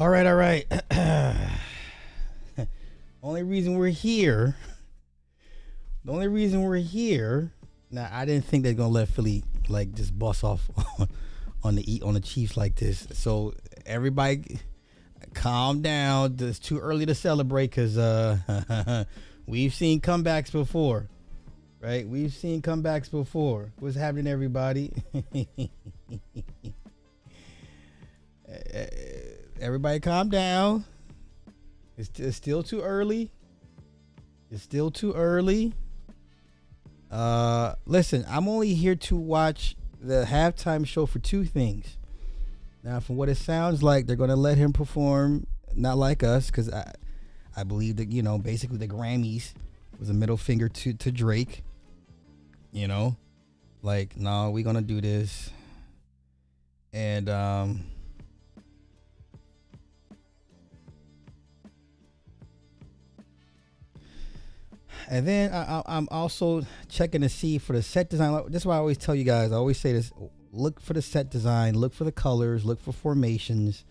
All right, all right. Only reason we're here. The only reason we're here. Now, I didn't think they're gonna let Philly like just bust off on the Chiefs like this. So everybody, calm down. It's too early to celebrate because we've seen comebacks before, right? We've seen comebacks before. What's happening, everybody? Everybody calm down. It's still too early. It's still too early. Listen, I'm only here to watch the halftime show for two things. Now, from what it sounds like, they're going to let him perform, not like us, because I believe that, basically the Grammys was a middle finger to Drake. Like, no, we're going to do this. And, then I'm also checking to see for the set design. This is why I always tell you guys. I always say this: look for the set design, look for the colors, look for formations,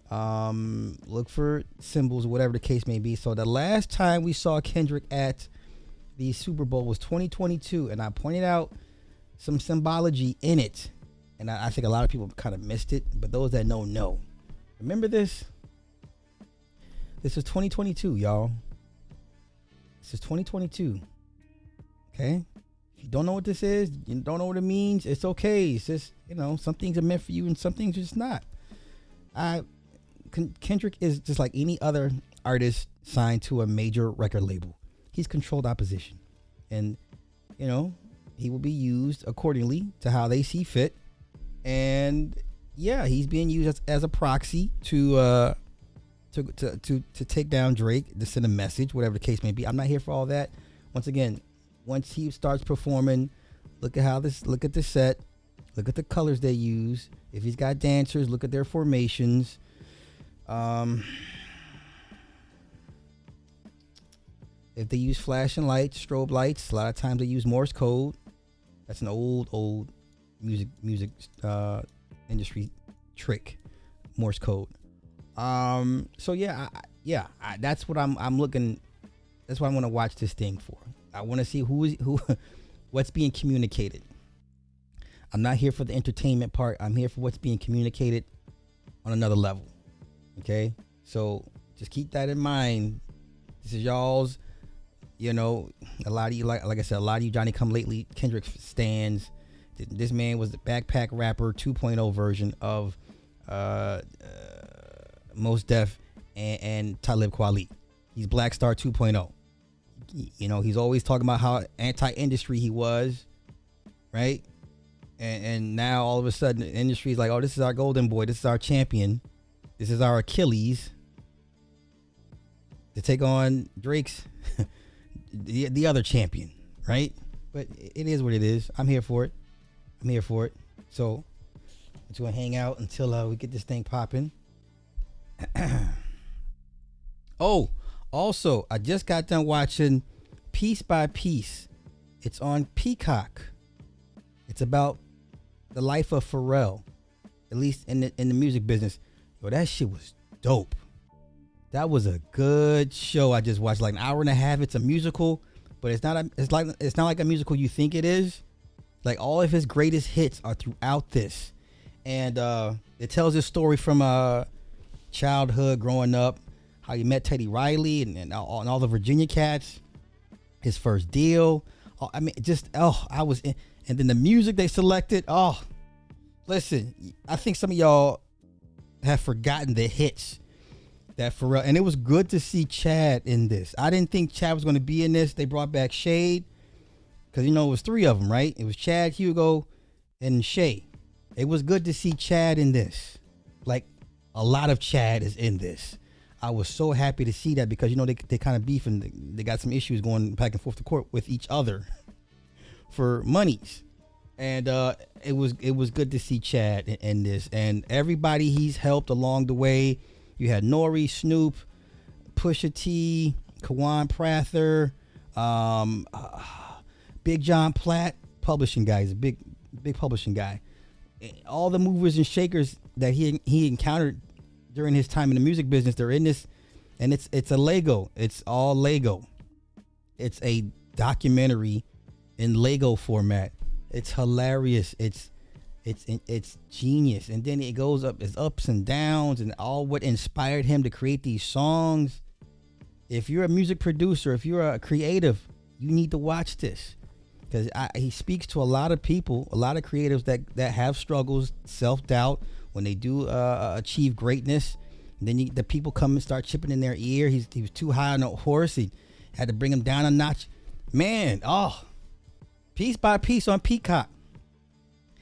look for symbols, whatever the case may be. So the last time we saw Kendrick at the Super Bowl was 2022, and I pointed out some symbology in it, and I think a lot of people kind of missed it. But those that know. Remember this? This was 2022, y'all. This is 2022. Okay? If you don't know what this is, you don't know what it means, it's okay. It's just, some things are meant for you and some things are just not. Kendrick is just like any other artist signed to a major record label. He's controlled opposition. And, he will be used accordingly to how they see fit. And, yeah, he's being used as a proxy to take down Drake, to send a message, whatever the case may be. I'm not here for all that. Once again, once he starts performing, look at the set, look at the colors they use. If he's got dancers, look at their formations. If they use flashing lights, strobe lights, a lot of times they use Morse code. That's an old music industry trick, Morse code. So yeah, that's what I'm looking. That's what I want to watch this thing for. I want to see what's being communicated. I'm not here for the entertainment part. I'm here for what's being communicated on another level. Okay, so just keep that in mind. This is y'all's. A lot of you, like I said, a lot of you Johnny Come Lately Kendrick stands. This man was the backpack rapper 2.0 version of Mos Def and Talib Kweli. He's Black Star 2.0. He's always talking about how anti-industry he was, right? And now all of a sudden the industry is like, oh, this is our golden boy, this is our champion, this is our Achilles to take on Drake's the other champion, right? But it is what it is. I'm here for it. So I'm just gonna hang out until we get this thing popping. Oh, also, I just got done watching Piece by Piece. It's on Peacock. It's about the life of Pharrell, at least in the music business. Yo, that shit was dope. That was a good show. I just watched like an hour and a half. It's a musical, but it's not like a musical you think it is. Like all of his greatest hits are throughout this, and it tells his story from childhood, growing up, how he met Teddy Riley and all the Virginia cats, his first deal. I was in, and then the music they selected. Oh, listen, I think some of y'all have forgotten the hits that Pharrell, and it was good to see Chad in this. I didn't think Chad was going to be in this. They brought back Shade because it was three of them, right? It was Chad, Hugo, and Shay. It was good to see Chad in this. Like a lot of Chad is in this. I was so happy to see that because they kind of beef and they got some issues going back and forth to court with each other for monies, and it was good to see Chad in this, and everybody he's helped along the way. You had Nori, Snoop, Pusha T, Kawan Prather, Big John Platt, publishing guy. He's a big publishing guy. All the movers and shakers that he encountered during his time in the music business. They're in this, and it's a Lego. It's all Lego. It's a documentary in Lego format. It's hilarious. It's genius. And then it goes up, it's ups and downs, and all what inspired him to create these songs. If you're a music producer, if you're a creative, you need to watch this, because he speaks to a lot of people, a lot of creatives that have struggles, self-doubt when they do achieve greatness. And then the people come and start chipping in their ear. He was too high on a horse. He had to bring him down a notch. Man, piece by piece on Peacock.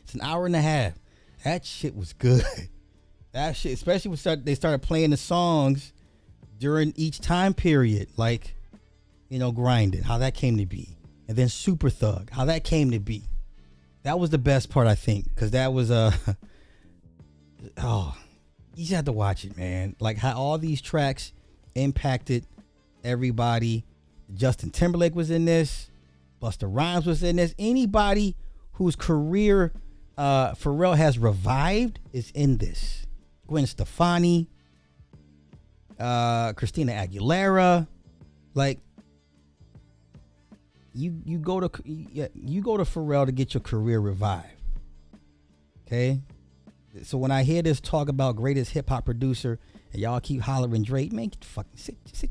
It's an hour and a half. That shit was good. That shit, especially when they started playing the songs during each time period, like, Grinding, how that came to be, and then Super Thug, how that came to be. That was the best part, I think, because that was you just have to watch it, man. Like how all these tracks impacted everybody. Justin Timberlake was in this. Busta Rhymes was in this. Anybody whose career Pharrell has revived is in this. Gwen Stefani, Christina Aguilera, like you go to Pharrell to get your career revived. Okay, so when I hear this talk about greatest hip hop producer and y'all keep hollering Drake, man, sit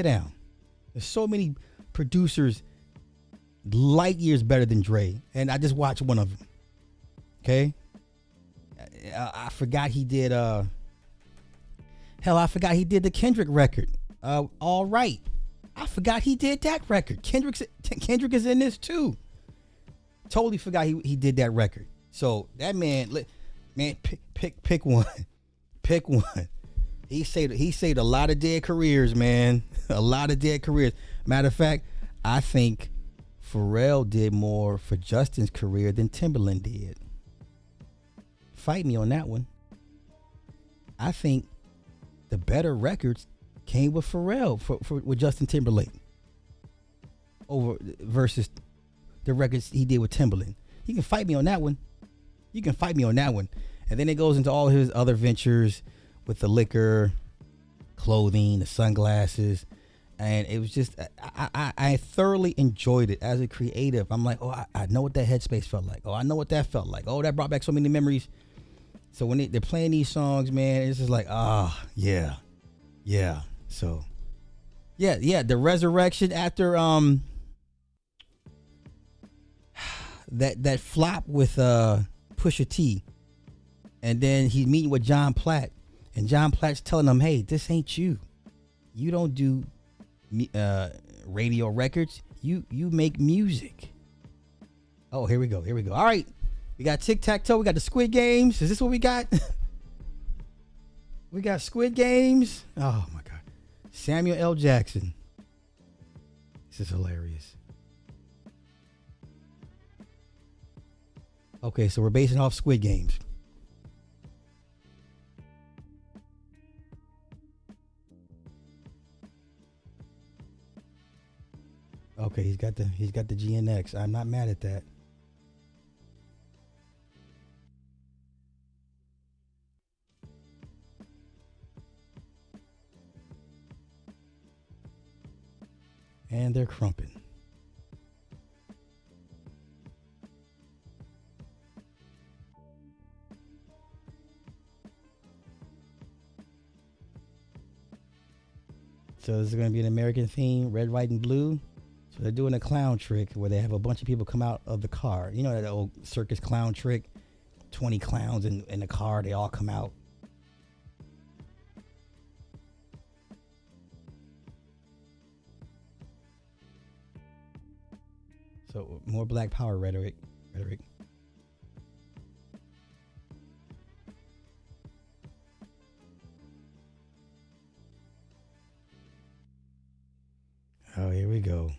down. There's so many producers light years better than Dre, and I just watched one of them. Okay, I forgot he did. I forgot he did the Kendrick record. All Right. I forgot he did that record. Kendrick is in this too. Totally forgot he did that record. So that man, pick one. Pick one. He saved a lot of dead careers, man. A lot of dead careers. Matter of fact, I think Pharrell did more for Justin's career than Timberland did. Fight me on that one. I think the better records came with Pharrell with Justin Timberlake versus the records he did with Timberland. You can fight me on that one. And then it goes into all his other ventures with the liquor, clothing, the sunglasses. And it was just, I thoroughly enjoyed it as a creative. I'm like, I know what that headspace felt like. I know what that felt like. That brought back so many memories. So when they're playing these songs, man, it's just like, yeah. So, yeah, the resurrection after that flop with Pusha T, and then he's meeting with John Platt, and John Platt's telling him, hey, this ain't you. You don't do radio records. You make music. Oh, here we go. All right. We got tic-tac-toe. We got the Squid Games. Is this what we got? We got Squid Games. Oh, my God. Samuel L. Jackson. This is hilarious. Okay, so we're basing off Squid Games. Okay, he's got the GNX. I'm not mad at that. And they're crumping. So this is going to be an American theme, red, white, and blue. So they're doing a clown trick where they have a bunch of people come out of the car. You know that old circus clown trick? 20 clowns in the car, they all come out. So more Black Power rhetoric. Oh, here we go.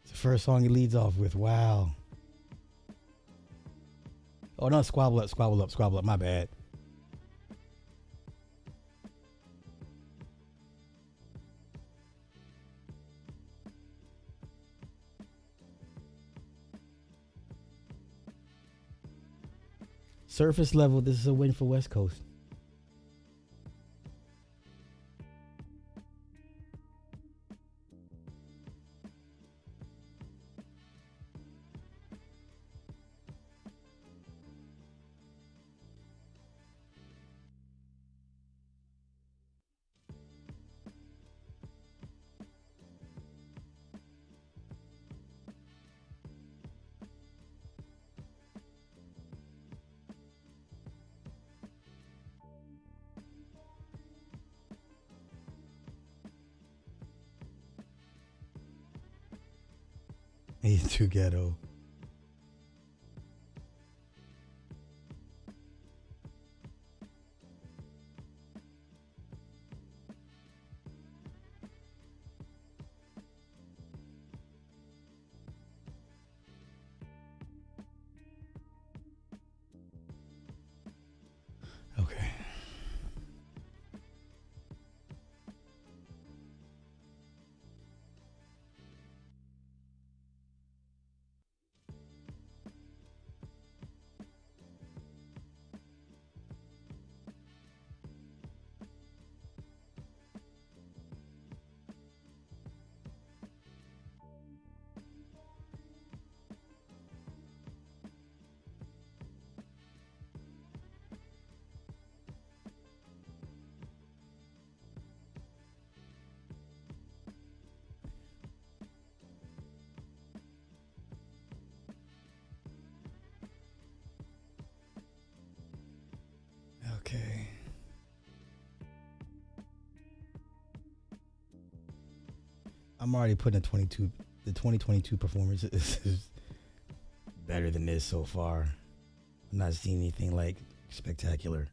It's the first song he leads off with. Wow. Oh, no, squabble up. My bad. Surface level, this is a win for West Coast. He's too ghetto. Okay. Okay. I'm already putting the 2022 performance is better than this so far. I'm not seeing anything like spectacular.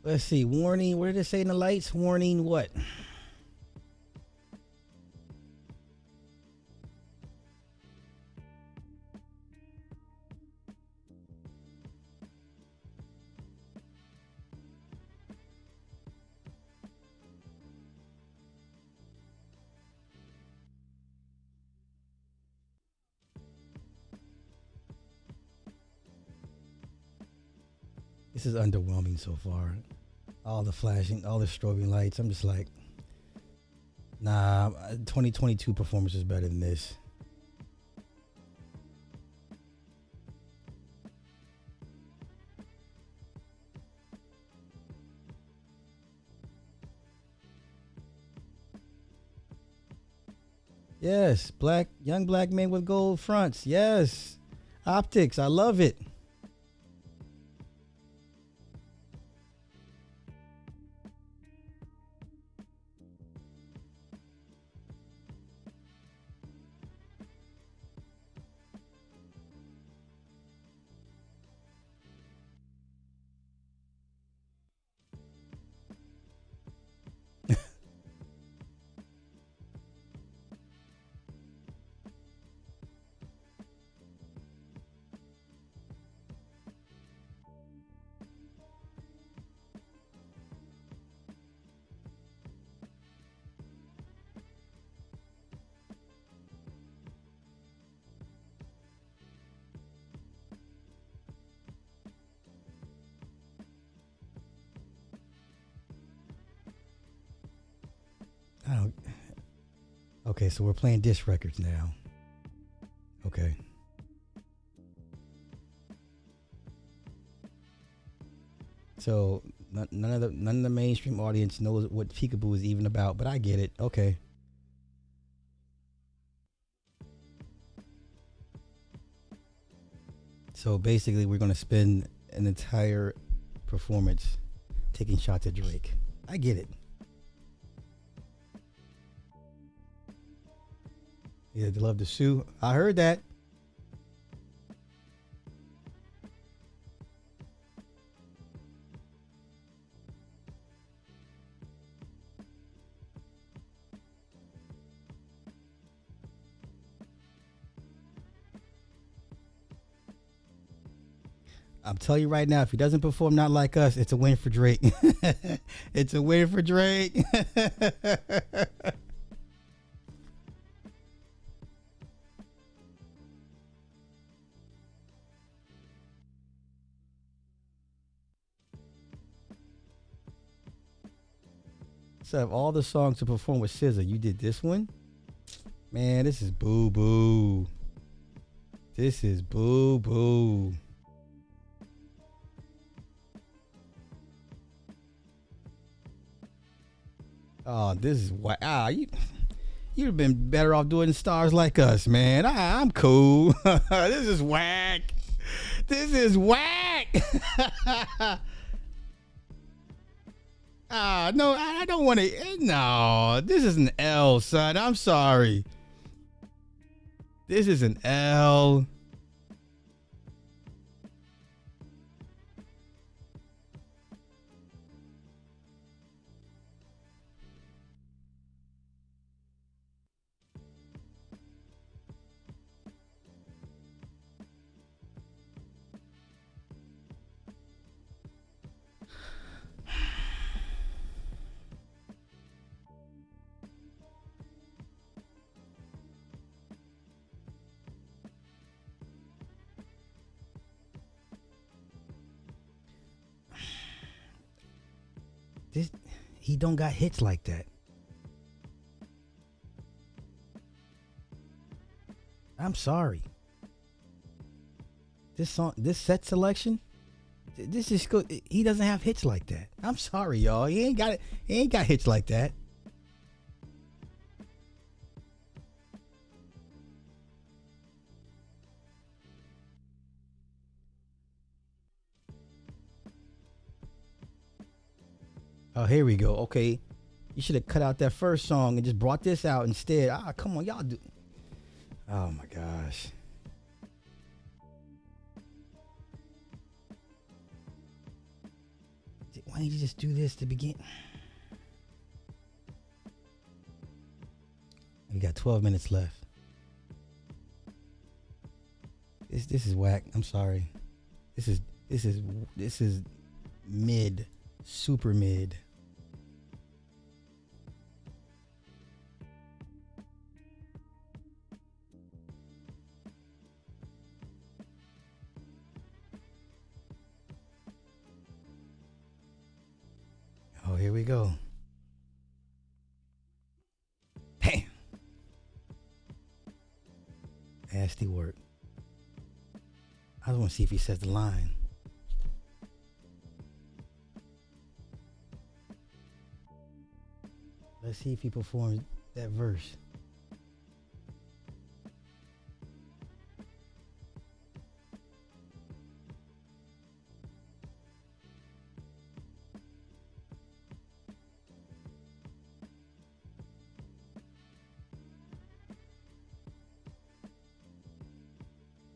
Let's see. Warning. What did it say in the lights? Warning what? This is underwhelming so far. All the flashing, all the strobing lights. I'm just like, nah, 2022 performance is better than this. Yes, young black men with gold fronts. Yes, optics. I love it. I don't. Okay, so we're playing disc records now. Okay. So none of the mainstream audience knows what Peekaboo is even about, but I get it. Okay. So basically, we're gonna spend an entire performance taking shots at Drake. I get it. Yeah, they love to sue. I heard that. I'm telling you right now, if he doesn't perform Not Like Us, it's a win for Drake. It's a win for Drake. So of all the songs to perform with SZA, you did this one? Man, this is boo boo. This is boo boo. Oh, this is why. You'd have been better off doing Stars Like Us, man. I'm cool. This is whack. This is whack. No, I don't want to. No, this is an L, son. I'm sorry. This is an L. He don't got hits like that. I'm sorry. This song, this set selection, this is good. He doesn't have hits like that. I'm sorry, y'all. He ain't got it. He ain't got hits like that. Oh, here we go. Okay. You should have cut out that first song and just brought this out instead. Come on, y'all do. Oh my gosh. Why didn't you just do this to begin? We got 12 minutes left. This is whack. I'm sorry. This is mid. Super mid. Oh, here we go. Damn. Nasty work. I just want to see if he says the line. Let's see if he performs that verse.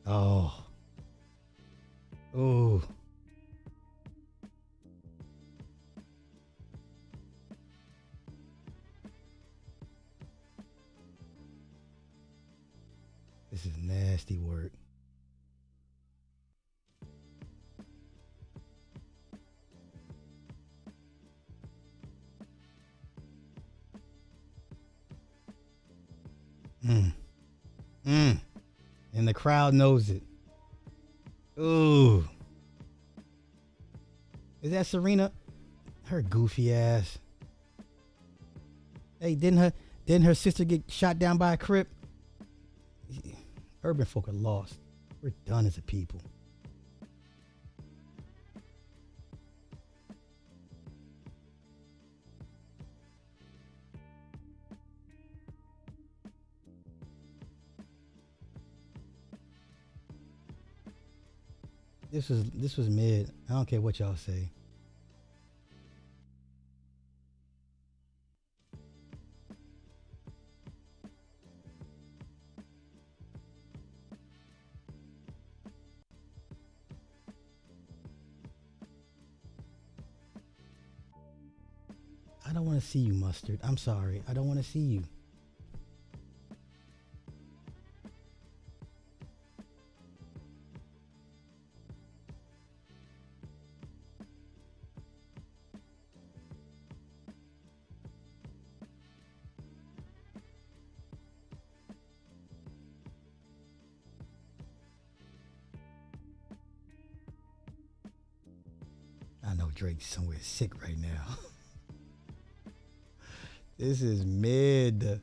Oh. Oh. This is nasty work. And the crowd knows it. Ooh. Is that Serena? Her goofy ass. Hey, didn't her sister get shot down by a Crip? Urban folk are lost. We're done as a people. This was mid. I don't care what y'all say. I don't want to see you, Mustard. I'm sorry. I don't want to see you. know Drake's somewhere sick right now. This is mid.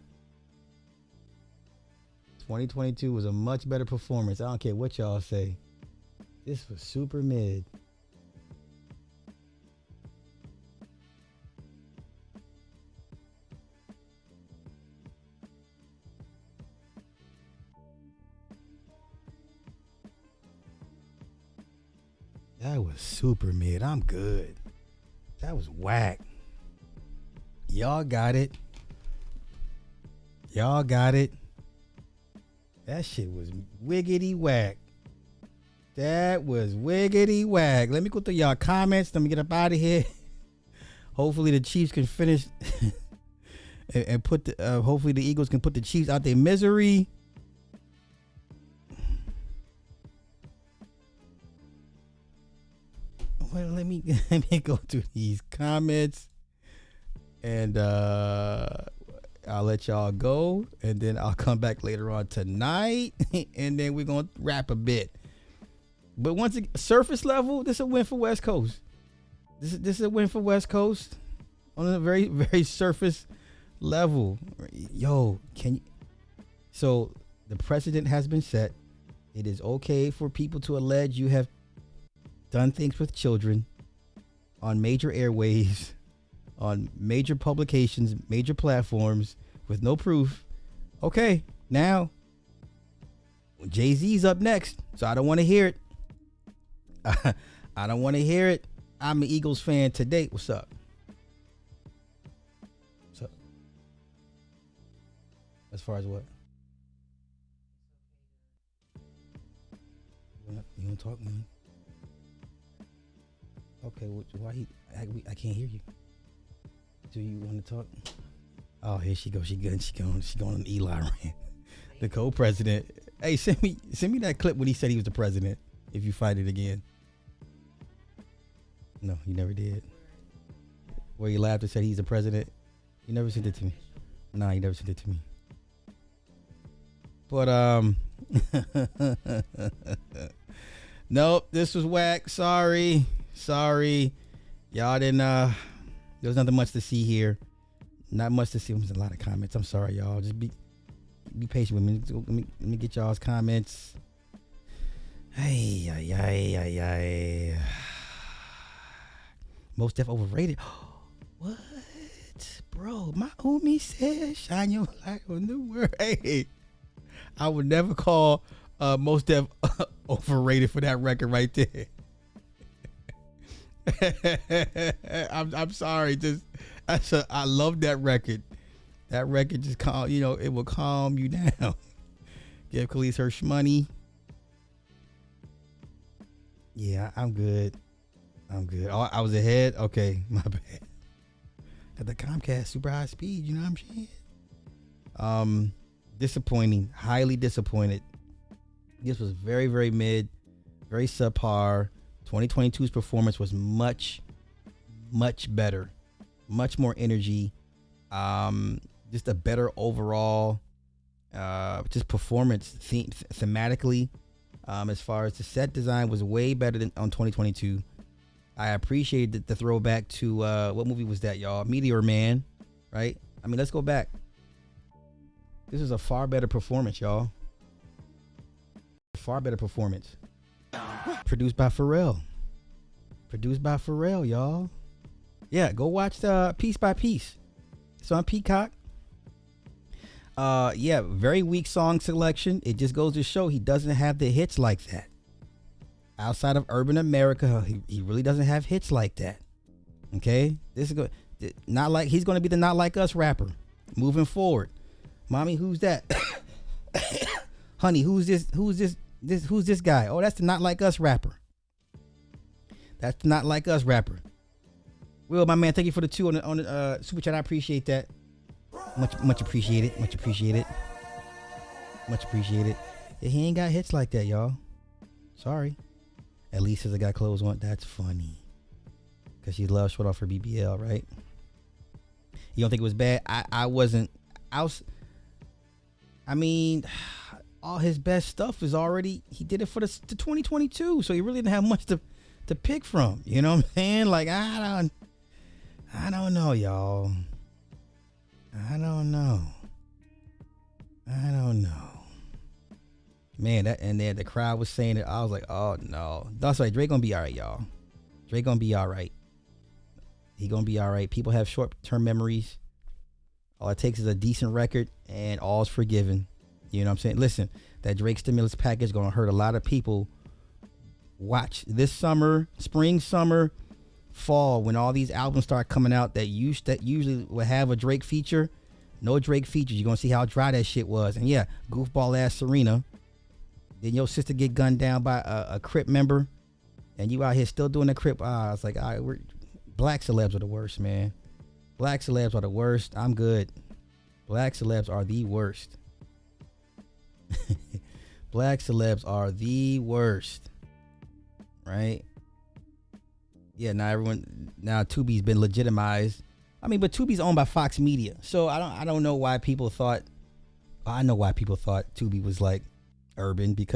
2022 was a much better performance. I don't care what y'all say. This was super mid. That was super mid. I'm good. That was whack. Y'all got it. Y'all got it. That shit was wiggity whack. That was wiggity whack. Let me go through y'all comments. Let me get up out of here. Hopefully the Chiefs can finish and put the hopefully the Eagles can put the Chiefs out their misery. Well, let me go through these comments, and I'll let y'all go, and then I'll come back later on tonight, and then we're gonna wrap a bit. But once again, surface level, this is a win for West Coast. This is a win for West Coast on a very, very surface level. Yo, so the precedent has been set. It is okay for people to allege you have done things with children on major airwaves, on major publications, major platforms with no proof. Okay, now Jay-Z's up next, so I don't want to hear it. I don't want to hear it. I'm an Eagles fan today. What's up? What's up? As far as what? You want to talk, man? Okay, why I can't hear you. Do you want to talk? Oh, here she goes. She going on Eli rant. The co-president. Hey, send me that clip when he said he was the president. If you fight it again. No, you never did. Where you laughed and said he's the president. You never sent it to me. Nah, you never sent it to me. But nope, this was whack. Sorry. Y'all didn't there was nothing much to see here. Not much to see. There's a lot of comments. I'm sorry, y'all. Just be patient with me. Let me get y'all's comments. Hey. Most Def overrated. What? Bro, my homie said shine your light on the world. Hey, I would never call Most Def overrated for that record right there. I'm sorry. I love that record. That record just it will calm you down. Give Khalees her shmoney. Yeah, I'm good. Oh, I was ahead. Okay, my bad. Got the Comcast super high speed. You know what I'm saying? Disappointing. Highly disappointed. This was very, very mid. Very subpar. 2022's performance was much, much better. Much more energy. Just a better overall just performance thematically. As far as the set design was way better than on 2022. I appreciated the throwback to what movie was that, y'all? Meteor Man, right? I mean, let's go back. This is a far better performance, y'all. Far better performance. Produced by Pharrell, y'all. Yeah, go watch the Piece by Piece. It's on Peacock. Yeah, very weak song selection. It just goes to show he doesn't have the hits like that. Outside of urban America, he really doesn't have hits like that. Okay, this is good. Not like he's going to be the Not Like Us rapper moving forward. Mommy, who's that? Honey, who's this? Who's this guy? Oh, that's the Not Like Us rapper. That's the Not Like Us rapper. Will, my man, thank you for the 2 on the super chat. I appreciate that. Much appreciated. Yeah, he ain't got hits like that, y'all. Sorry. At least as I got clothes on. That's funny. Because she loves short off her BBL, right? You don't think it was bad? I wasn't. I mean, all his best stuff is already. He did it for the 2022, so he really didn't have much to to pick from. You know what I'm saying? Like I don't know, y'all. I don't know. Man, and then the crowd was saying it. I was like, oh no. That's right. Drake gonna be all right, y'all. Drake gonna be all right. He gonna be all right. People have short-term memories. All it takes is a decent record, and all's forgiven. You know what I'm saying? Listen, that Drake stimulus package gonna hurt a lot of people. Watch this summer, spring, summer, fall, when all these albums start coming out that usually will have a Drake feature. No Drake features. You're gonna see how dry that shit was. And yeah, goofball ass Serena. Then your sister get gunned down by a Crip member, and you out here still doing the Crip. I was like, all right, black celebs are the worst, man. Black celebs are the worst. I'm good. Black celebs are the worst. Black celebs are the worst. Right? Yeah, now Tubi's been legitimized. I mean, but Tubi's owned by Fox Media. So I don't know why people thought, I know why people thought Tubi was like urban, but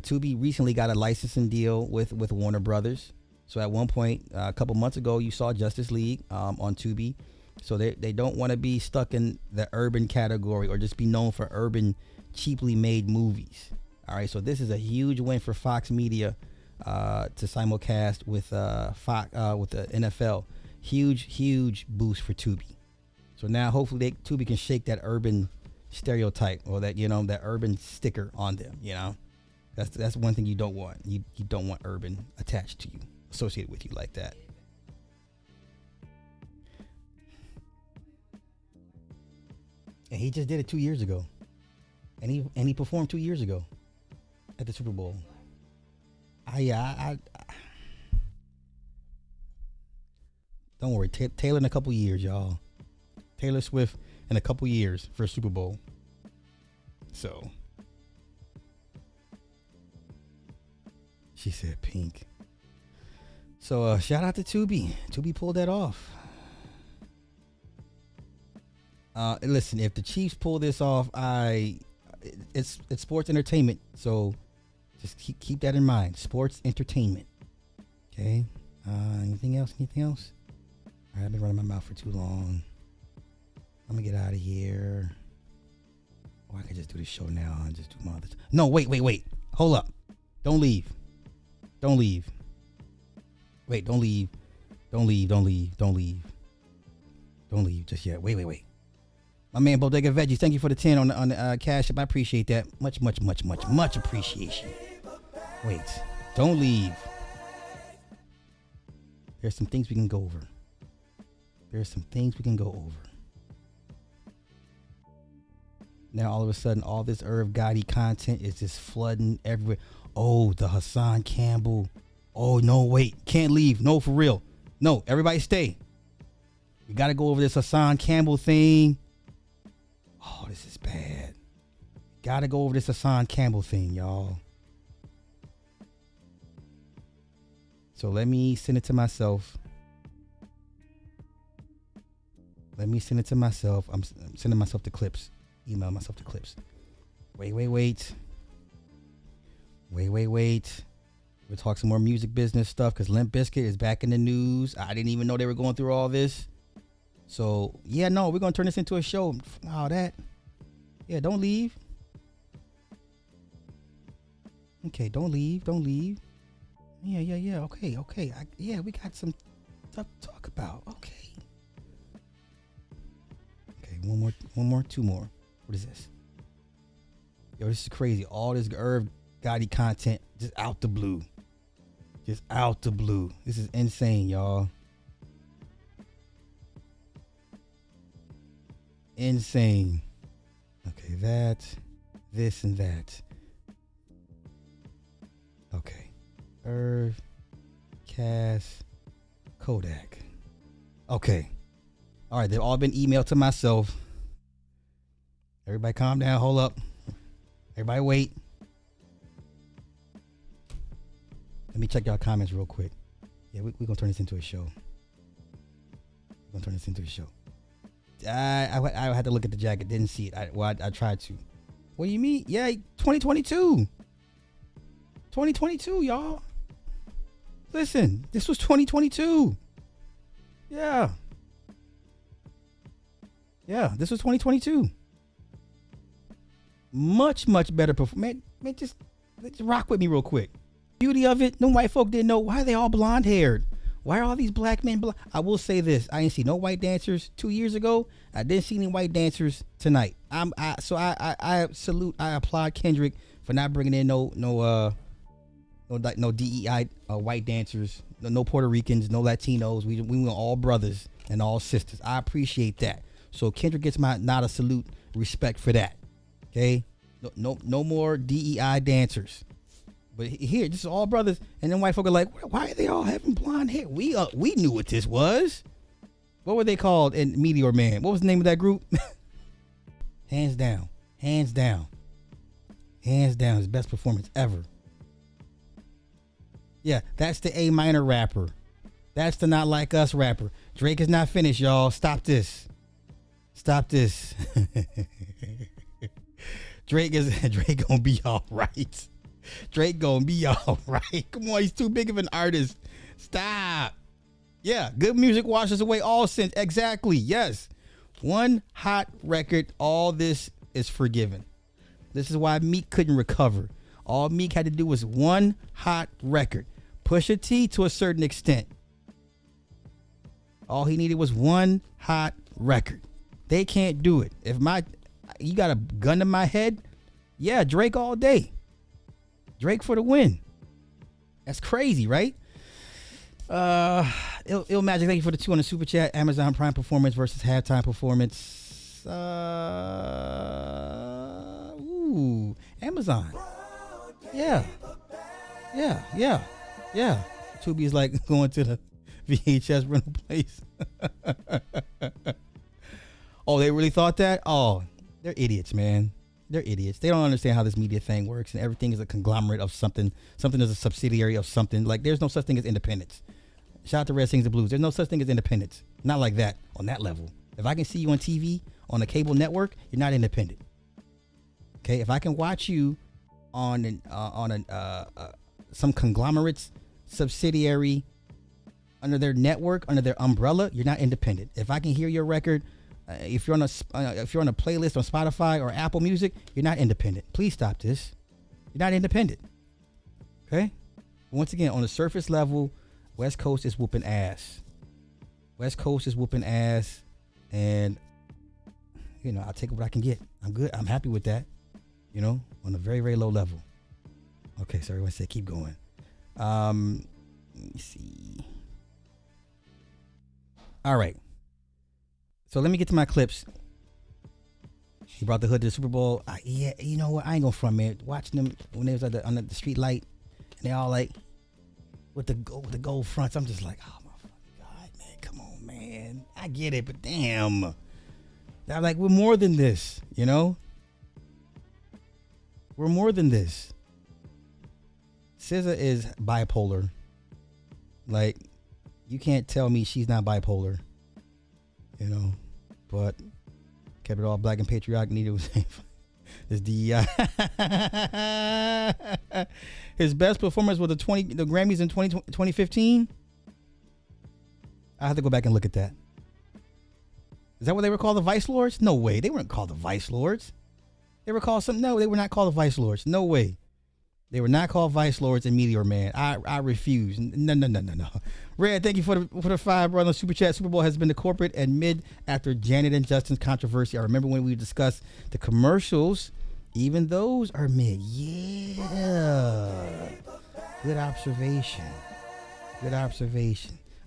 Tubi recently got a licensing deal with Warner Brothers. So at one point, a couple months ago, you saw Justice League on Tubi. So they don't want to be stuck in the urban category or just be known for urban, cheaply made movies. All right, so this is a huge win for Fox Media to simulcast with with the NFL. Huge boost for Tubi. So now hopefully Tubi can shake that urban stereotype, or that, you know, that urban sticker on them. You know, that's one thing you don't want. You don't want urban attached to you, associated with you like that. And he just did it 2 years ago, and he performed 2 years ago at the Super Bowl. I don't worry, Taylor in a couple years, y'all. Taylor Swift in a couple years for a Super Bowl. So she said pink. So shout out to Tubi. Tubi pulled that off. Listen, if the Chiefs pull this off, it's sports entertainment. So just keep that in mind. Sports entertainment. Okay. Anything else? All right, I've been running my mouth for too long. I'm gonna get out of here. Or I could just do this show now and just do my other. No, wait. Hold up. Don't leave. Wait, don't leave just yet. Wait. My man Bodega Veggies, thank you for the 10 on the Cash App. I appreciate that. Much appreciation. Wait, don't leave. There's some things we can go over. Now all of a sudden, all this Irv Gotti content is just flooding everywhere. Oh, the Hassan Campbell. Oh no, wait, can't leave. No, for real. No, everybody stay. We got to go over this Hassan Campbell thing. Oh, this is bad. Got to go over this Hassan Campbell thing, y'all. So let me send it to myself. I'm sending myself the clips. Email myself the clips. Wait. We'll talk some more music business stuff, because Limp Bizkit is back in the news. I didn't even know they were going through all this. So, yeah, no, we're going to turn this into a show. All that. Yeah, don't leave. Okay, don't leave. Yeah. Okay. We got some stuff to talk about. Okay, one more, two more. What is this? Yo, this is crazy. All this Irv Gotti content just out the blue. This is insane, y'all. Insane. Okay, that, this, and that. Okay. Irv, Cass, Kodak. Okay. All right, they've all been emailed to myself. Everybody calm down. Hold up. Everybody wait. Let me check y'all comments real quick. Yeah, we're going to turn this into a show. I had to look at the jacket. Didn't see it. I tried to. What do you mean? Yeah, 2022. 2022, y'all. Listen, this was 2022. Yeah. Yeah, this was 2022. Much better performance. Man, just rock with me real quick. Beauty of it, no white folk didn't know why are they all blonde haired. Why are all these black men blonde? I will say this: I didn't see no white dancers 2 years ago. I didn't see any white dancers tonight. I salute, I applaud Kendrick for not bringing in no DEI white dancers, no Puerto Ricans, no Latinos. We were all brothers and all sisters. I appreciate that. So Kendrick gets my nod of salute, respect for that. Okay, no more DEI dancers. But here, this is all brothers, and then white folk are like, why are they all having blonde hair? We knew what this was. What were they called in Meteor Man? What was the name of that group? Hands down, his best performance ever. Yeah, that's the A minor rapper. That's the Not Like Us rapper. Drake is not finished, y'all. Stop this. Drake gonna be all right. Drake gonna be all right. Come on, he's too big of an artist. Stop. Yeah, good music washes away all sins. Exactly. Yes. One hot record, all this is forgiven. This is why Meek couldn't recover. All Meek had to do was one hot record. Pusha T to a certain extent. All he needed was one hot record. They can't do it. You got a gun to my head? Yeah, Drake all day. Drake for the win. That's crazy, right? Ill Magic, thank you for the 2 on the super chat. Amazon Prime performance versus halftime performance. Amazon. Yeah. Tubi is like going to the VHS rental place. Oh, they really thought that? Oh, they're idiots, man. They're idiots. They don't understand how this media thing works, and everything is a conglomerate of something. Something is a subsidiary of something. Like, there's no such thing as independence. Shout out to Red Sings and Blues. There's no such thing as independence. Not like that, on that level. If I can see you on TV, on a cable network, you're not independent. Okay? If I can watch you on some conglomerate's subsidiary under their network, under their umbrella, you're not independent. If I can hear your record, if you're on a playlist on Spotify or Apple Music, you're not independent. Please stop this. You're not independent. Okay? Once again, on the surface level, West Coast is whooping ass. And I'll take what I can get. I'm good. I'm happy with that. On a very, very low level. Okay, so everyone said keep going. Let me see. All right. So let me get to my clips. He brought the hood to the Super Bowl. Yeah, you know what? I ain't gonna front, man. Watching them when they was under the street light, and they all like with the gold fronts. I'm just like, oh my fucking God, man, come on, man. I get it, but damn, I'm like, we're more than this, We're more than this. SZA is bipolar. Like, you can't tell me she's not bipolar. But kept it all black and patriotic. Needed was this DEI. His best performance was the Grammys in 2015. I have to go back and look at that. Is that what they were called, the Vice Lords? No way. They weren't called the Vice Lords. They were called something. No, they were not called the Vice Lords. No way. They were not called Vice Lords and Meteor Man. I refuse. No. Red, thank you for the $5 on the super chat. Super Bowl has been the corporate and mid after Janet and Justin's controversy. I remember when we discussed the commercials. Even those are mid. Yeah. Good observation.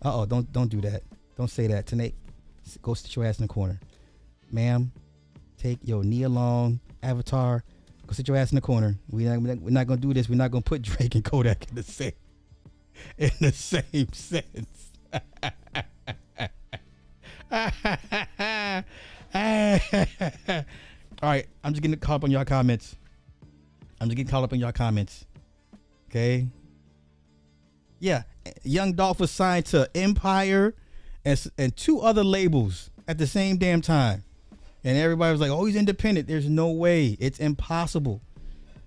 Uh-oh, don't do that. Don't say that. Tonight, go sit your ass in the corner. Ma'am, take your knee along. Avatar, go sit your ass in the corner. We're not gonna do this. We're not gonna put Drake and Kodak in the same sentence. All right, I'm just getting caught up on y'all comments. Okay. Yeah, Young Dolph was signed to Empire and 2 other labels at the same damn time. And everybody was like, oh, he's independent. There's no way. It's impossible.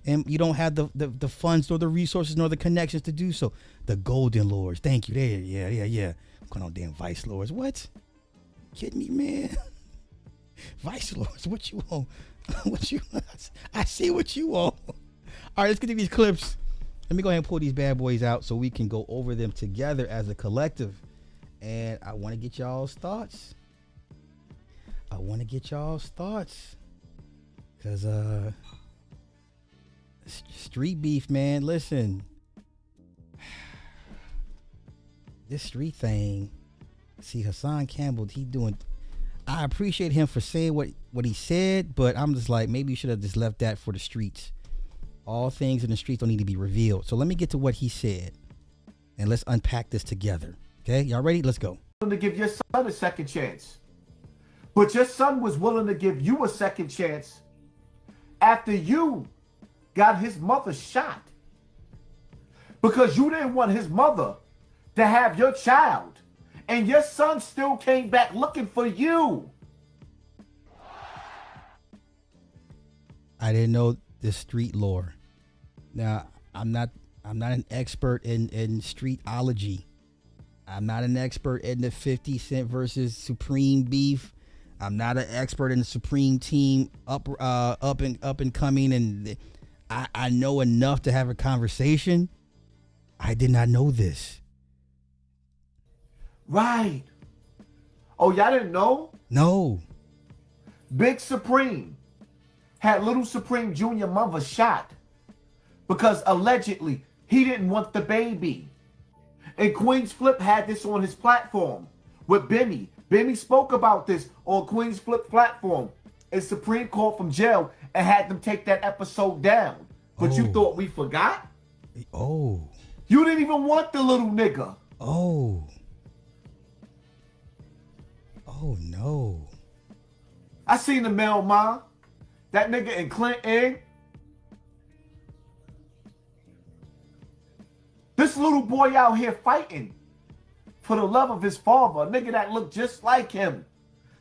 and you don't have the funds nor the resources nor the connections to do so. The Golden Lords. Thank you. There, yeah. I'm going on damn Vice Lords. What? Kidding me, man? Vice Lords, what you want? What you want? I see what you want. All right, let's get to these clips. Let me go ahead and pull these bad boys out so we can go over them together as a collective. And I want to get y'all's thoughts. Because street beef, man. Listen, this street thing. See, Hassan Campbell, I appreciate him for saying what he said, but I'm just like, maybe you should have just left that for the streets. All things in the streets don't need to be revealed. So let me get to what he said, and let's unpack this together. Okay, y'all ready? Let's go. To give your son a second chance, but your son was willing to give you a second chance after you got his mother shot because you didn't want his mother to have your child, and your son still came back looking for you. I didn't know the street lore. Now, I'm not an expert in streetology. I'm not an expert in the 50 Cent versus Supreme beef. I'm not an expert in the Supreme team up and coming, and I know enough to have a conversation. I did not know this. Right. Oh, y'all didn't know? No. Big Supreme had Little Supreme Jr. mother shot because allegedly he didn't want the baby. And Queen's Flip had this on his platform with Benny. Benny spoke about this on Queen's Flip platform. And Supreme called from jail and had them take that episode down. But you thought we forgot? Oh. You didn't even want the little nigga. Oh. Oh, no. I seen the mail, Ma. That nigga in Clinton. This little boy out here fighting for the love of his father. A nigga that looked just like him.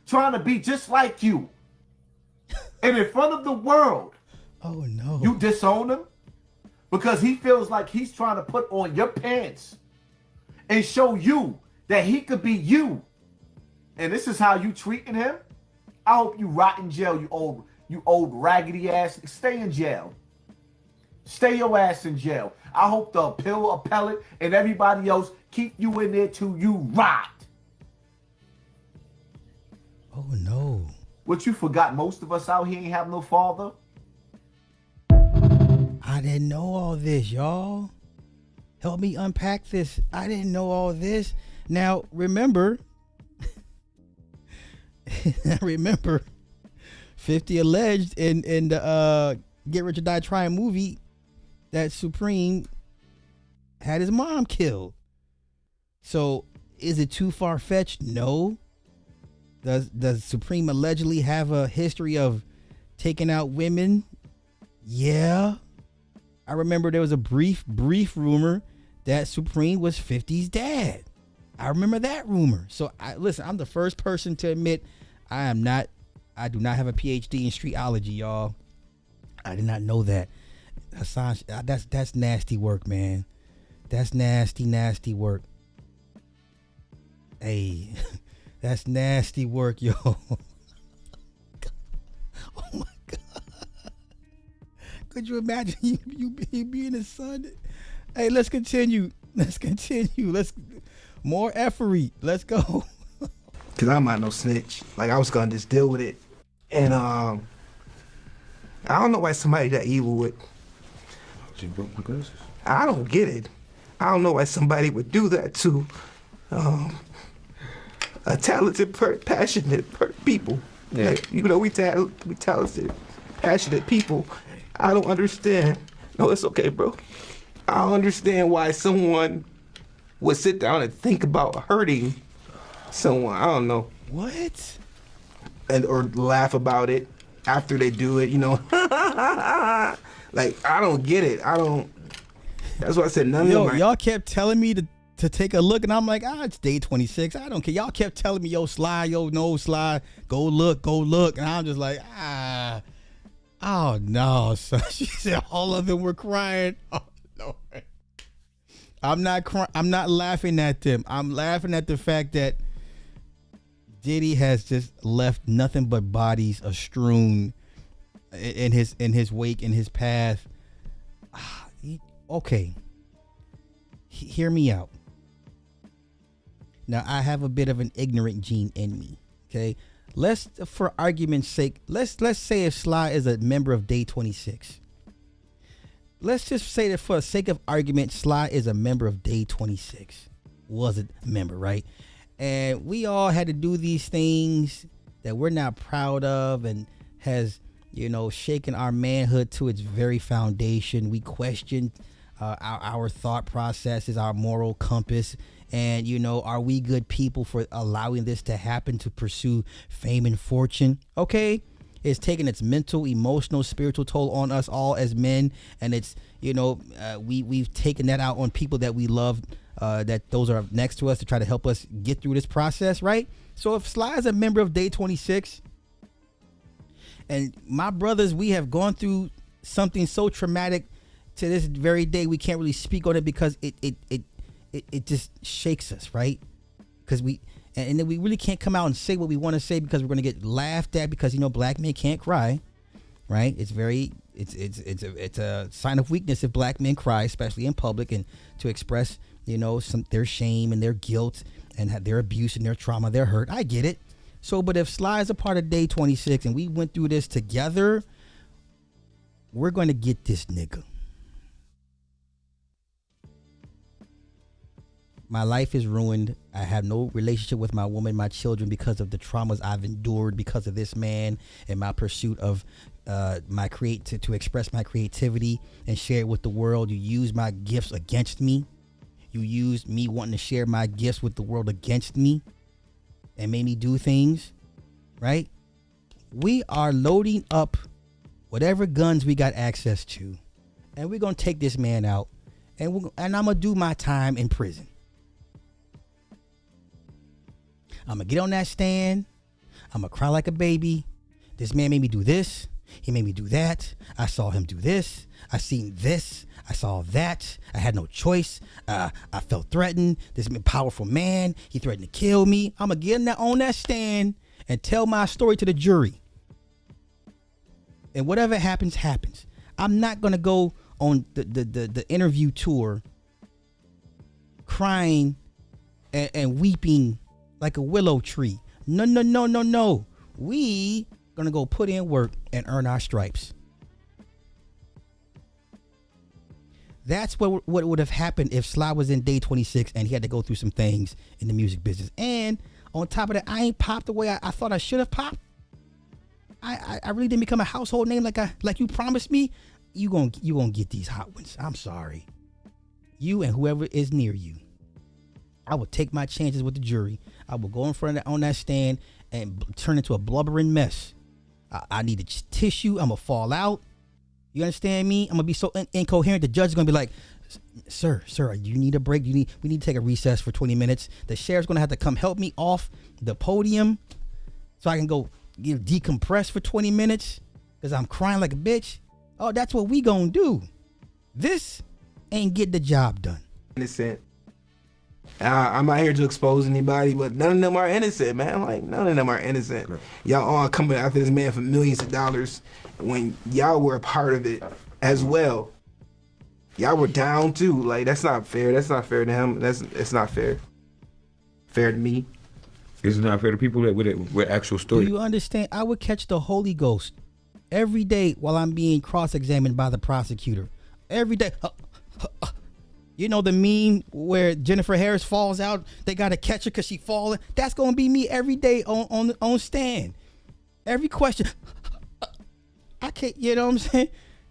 Trying to be just like you. And in front of the world. Oh, no. You disown him because he feels like he's trying to put on your pants and show you that he could be you. And this is how you treating him? I hope you rot in jail, you old raggedy ass. Stay in jail. Stay your ass in jail. I hope the appellate, and everybody else keep you in there till you rot. Oh, no. What, you forgot most of us out here ain't have no father? I didn't know all this, y'all. Help me unpack this. I didn't know all this. Now, remember, 50 alleged in the Get Rich or Die Trying movie that Supreme had his mom killed. So is it too far-fetched? No. Does Supreme allegedly have a history of taking out women? Yeah. I remember there was a brief rumor that Supreme was 50's dad. I remember that rumor. So listen, I'm the first person to admit I do not have a PhD in streetology, y'all. I did not know that. Hassan, that's nasty work, man. That's nasty work. Hey, that's nasty work, yo. Oh my God. Could you imagine you being his son? Hey, let's continue. More effery. Let's go. Cause I'm not no snitch. Like, I was gonna just deal with it. And I don't know why somebody that evil would. She broke my glasses. I don't get it. I don't know why somebody would do that to a talented, passionate people. Yeah. Like, you know, we talented, passionate people. I don't understand. No, it's okay, bro. I don't understand why someone would sit down and think about hurting someone. I don't know. What? Or laugh about it after they do it, you know. Like, I don't get it. That's why I said none of them. Y'all kept telling me to take a look, and I'm like, it's day 26. I don't care. Y'all kept telling me, slide, no slide, go look. And I'm just like, I Oh no, son. She said all of them were crying. Oh Lord. I'm not crying. I'm not laughing at them. I'm laughing at the fact that Diddy has just left nothing but bodies strewn in his wake, in his path. Okay. Hear me out. Now I have a bit of an ignorant gene in me. Okay. Let's, for argument's sake, let's say if Sly is a member of Day 26. Let's just say that for the sake of argument, Sly is a member of Day 26. Was a member, right? And we all had to do these things that we're not proud of and has, shaken our manhood to its very foundation. We questioned our thought processes, our moral compass. And, are we good people for allowing this to happen, to pursue fame and fortune? Okay. It's taking its mental, emotional, spiritual toll on us all as men. And it's, we've taken that out on people that we love, that those are next to us to try to help us get through this process, right? So if Sly is a member of Day 26, and my brothers, we have gone through something so traumatic to this very day, we can't really speak on it because it just shakes us, right? Because and then we really can't come out and say what we want to say because we're going to get laughed at because black men can't cry, right? It's a sign of weakness if black men cry, especially in public, and to express their shame and their guilt and their abuse and their trauma, their hurt. I get it. So, but if Sly is a part of Day 26 and we went through this together, we're going to get this nigga. My life is ruined. I have no relationship with my woman, my children, because of the traumas I've endured because of this man and my pursuit of to express my creativity and share it with the world. You use my gifts against me. You used me wanting to share my gifts with the world against me and made me do things, right? We are loading up whatever guns we got access to, and we're going to take this man out, and I'm going to do my time in prison. I'm going to get on that stand. I'm going to cry like a baby. This man made me do this. He made me do that. I saw him do this. I seen this. I saw that. I had no choice. I felt threatened. This powerful man, he threatened to kill me. I'm going to get on that stand and tell my story to the jury. And whatever happens, happens. I'm not going to go on the interview tour crying and weeping like a willow tree. No. We gonna go put in work and earn our stripes. That's what would have happened if Sly was in Day 26 and he had to go through some things in the music business. And on top of that, I ain't popped the way I thought I should have popped. I really didn't become a household name like you promised me. You gonna get these hot ones. I'm sorry. You and whoever is near you. I will take my chances with the jury. I will go in front on that stand and turn into a blubbering mess. I need a tissue. I'm gonna fall out. You understand me? I'm gonna be so incoherent. The judge is gonna be like, "Sir, you need a break. We need to take a recess for 20 minutes." The sheriff's gonna have to come help me off the podium so I can go decompress for 20 minutes because I'm crying like a bitch. Oh, that's what we gonna do. This ain't get the job done. Innocent. I'm not here to expose anybody, but none of them are innocent, man. Like, none of them are innocent. Y'all all coming after this man for millions of dollars when y'all were a part of it as well. Y'all were down too. Like, that's not fair. That's not fair to him. It's not fair. Fair to me. It's not fair to people that with actual story. Do you understand? I would catch the Holy Ghost every day while I'm being cross-examined by the prosecutor. Every day. You know the meme where Jennifer Harris falls out, they got to catch her because she falling? That's going to be me every day on stand. Every question. I can't, you know what I'm saying?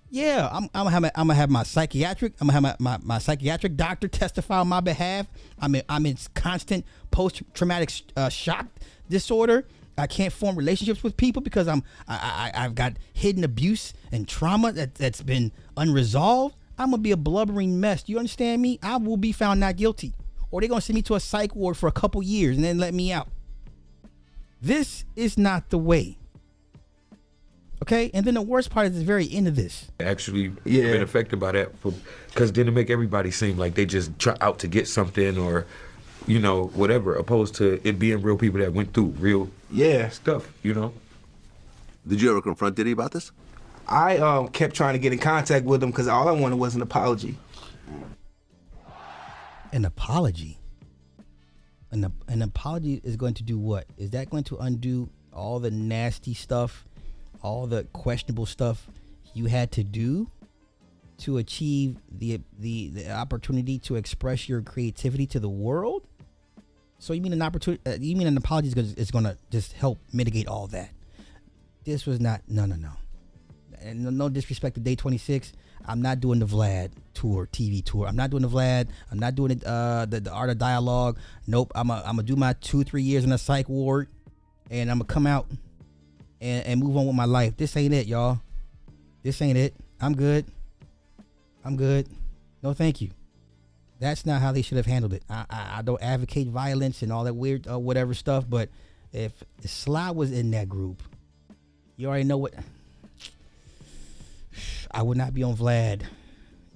Yeah, I'm gonna have my psychiatric. I'm gonna have my psychiatric doctor testify on my behalf. I'm in constant post-traumatic shock disorder. I can't form relationships with people because I've got hidden abuse and trauma that's been unresolved. I'm gonna be a blubbering mess. Do you understand me? I will be found not guilty, or they're gonna send me to a psych ward for a couple years and then let me out. This is not the way. Okay, and then the worst part is the very end of this. Actually Yeah. been affected by that, because then it make everybody seem like they just try out to get something or, you know, whatever, opposed to it being real people that went through real stuff, you know. Did you ever confront Diddy about this? I kept trying to get in contact with him because all I wanted was an apology. An apology. An apology is going to do what? Is that going to undo all the nasty stuff, all the questionable stuff you had to do to achieve the opportunity to express your creativity to the world? So you mean an opportunity? You mean an apology is going to just help mitigate all that? This was not. No. And no disrespect to Day 26. I'm not doing the Vlad tour, TV tour. I'm not doing the Vlad. I'm not doing it, the Art of Dialogue. Nope. I'm gonna do my 2-3 years in a psych ward, and I'm gonna come out and move on with my life. This ain't it, y'all. This ain't it. I'm good. No, thank you. That's not how they should have handled it. I don't advocate violence and all that weird whatever stuff, but if Sly was in that group, you already know what. I would not be on Vlad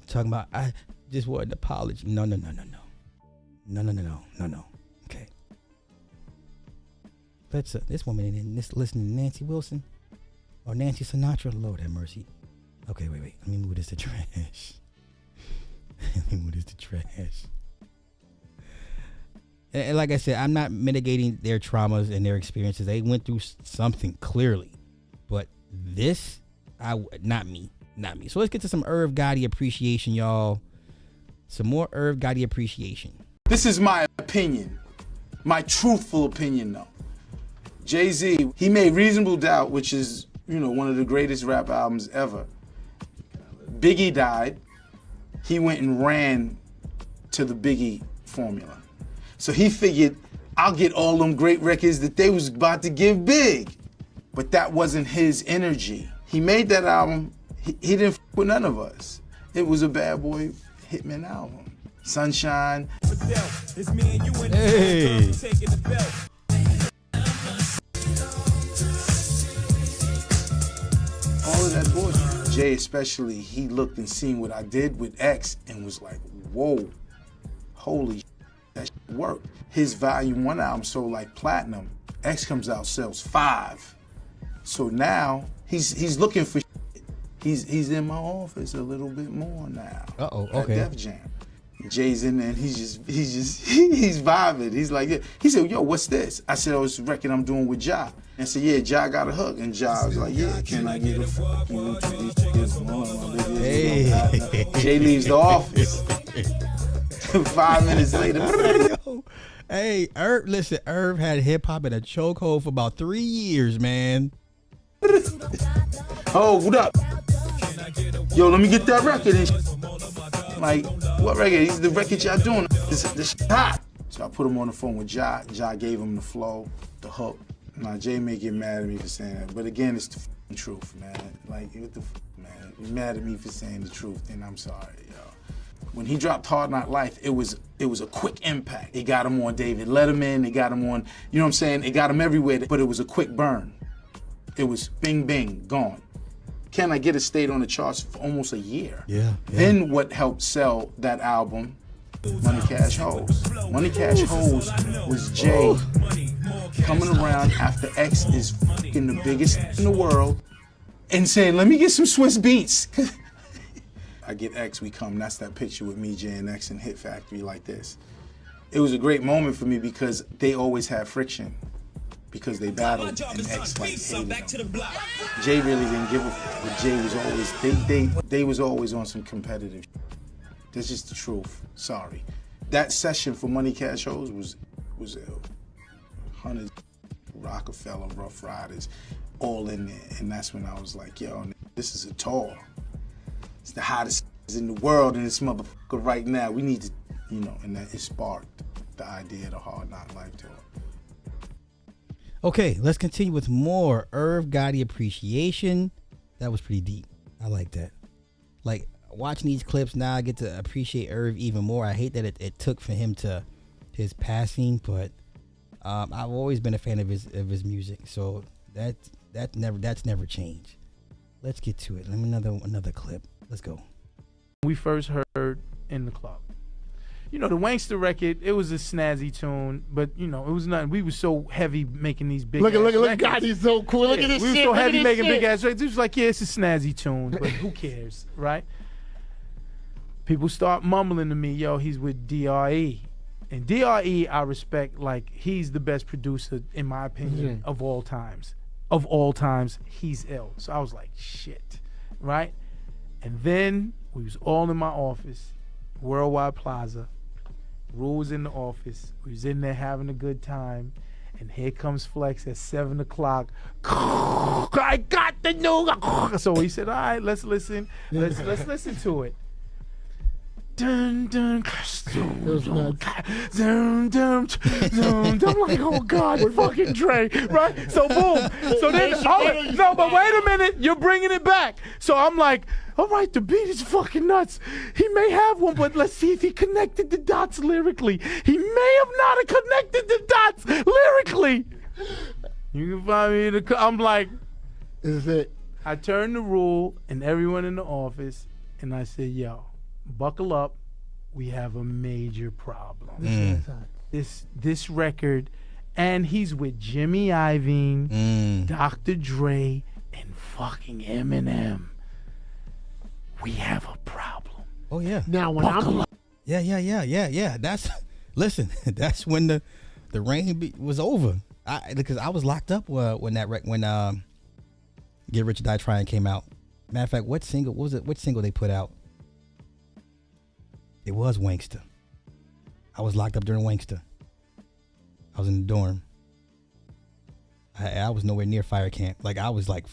talking about I just want an apology. No. Okay. Let's this woman in this listening to Nancy Wilson or Nancy Sinatra. Lord have mercy. Okay, wait. Let me move this to trash. And like I said, I'm not mitigating their traumas and their experiences. They went through something clearly, but this, not me. So let's get to some Irv Gotti appreciation, y'all. Some more Irv Gotti appreciation. This is my opinion, my truthful opinion though. Jay-Z, he made Reasonable Doubt, which is, you know, one of the greatest rap albums ever. Biggie died. He went and ran to the Biggie formula. So he figured, I'll get all them great records that they was about to give Big. But that wasn't his energy. He made that album. He didn't f with none of us. It was a Bad Boy Hitman album. Sunshine. Hey. All of that bullshit. Jay especially, he looked and seen what I did with X and was like, whoa, holy that shit worked. His Volume 1 album sold like platinum. X comes out, sells 5. So now he's looking for shit. He's in my office a little bit more now. Okay. At Def Jam. Jay's in there and he's vibing. He's like, yeah. He said, yo, what's this? I said, oh, it's a record I'm doing with Ja. And I said, yeah, Ja got a hook. And Ja was like, yeah, can I get a fuck you into these Hey. Jay leaves the office. 5 minutes later. Hey, Irv had hip hop in a chokehold for about 3 years, man. Oh, what up? Yo, let me get that record. And like, what record? These the record y'all doing. This hot. So I put him on the phone with Ja. Ja gave him the flow, the hook. Now Jay may get mad at me for saying that, but again, it's the truth, man. Like, what the man? You're mad at me for saying the truth, and I'm sorry, yo. When he dropped Hard Knock Life, it was a quick impact. It got him on David Letterman. It got him on, you know what I'm saying? It got him everywhere, but it was a quick burn. It was bing, bing, gone. Can I Get It stayed on the charts for almost a year. Yeah. Then what helped sell that album? Money Cash Hoes. Money Cash Hoes was Jay coming around after X is fucking the biggest in the world and saying, let me get some Swiss beats. I get X, we come. That's that picture with me, Jay, and X in Hit Factory like this. It was a great moment for me because they always had friction. Because they battled and X like hated them. Jay really didn't give a fuck, but Jay was always, they was always on some competitive shit. That's just the truth, sorry. That session for Money Cash Hoes was ill. Hundreds, Rockefeller, Rough Riders, all in there. And that's when I was like, yo, this is a tour. It's the hottest in the world in this motherfucker right now. We need to, you know, and that it sparked the idea of the Hard Knock Life tour. Okay, let's continue with more Irv Gotti appreciation. That was pretty deep. I like that. Like, watching these clips now, I get to appreciate Irv even more. I hate that it took for him to his passing, but I've always been a fan of his music, so that's never changed. Let's get to it. Let me another clip. Let's go. We first heard In the Club. You know, the Wankster record, it was a snazzy tune, but, you know, it was nothing. We were so heavy making these big Look, God, he's so cool. Look at this we shit. We were so look heavy making shit. big ass records. It was like, yeah, it's a snazzy tune, but who cares, right? People start mumbling to me, yo, he's with DRE. And DRE, I respect, like, he's the best producer, in my opinion, of all times. Of all times, he's ill. So I was like, shit, right? And then we was all in my office, Worldwide Plaza. Rule was in the office. We was in there having a good time. And here comes Flex at 7 o'clock. I got the new. So he said, all right, let's listen. Let's listen to it. Dun, dun, dun, dun, dun, dun. I'm like, oh God, fucking Dre, right? So boom. So then, no, but wait a minute, you're bringing it back. So I'm like, all right, the beat is fucking nuts. He may have one, but let's see if he connected the dots lyrically. He may have not have connected the dots lyrically. You can find me in the. I'm like, This is it. I turned to Rule and everyone in the office, and I said, yo, buckle up, we have a major problem. This record, and he's with Jimmy Iovine, Dr. Dre, and fucking Eminem. We have a problem. Oh yeah. Now when Buckle up. Yeah. That's listen. That's when the rain was over. Because I was locked up when Get Rich or Die Trying came out. Matter of fact, what single was it? Which single they put out? It was Wankster. I was locked up during Wankster. I was in the dorm. I was nowhere near fire camp. Like I was like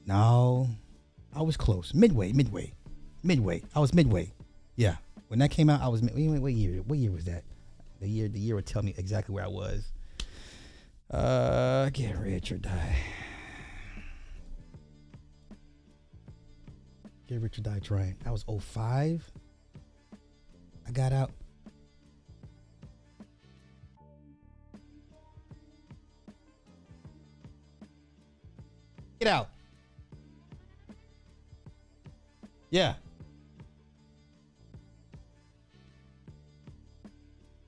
no, I was close. Midway. I was midway. Yeah. When that came out, I was what year? What year was that? The year would tell me exactly where I was. Get Rich or Die. Get Rich or Die Trying. That was 05. I got out. Get out. Yeah.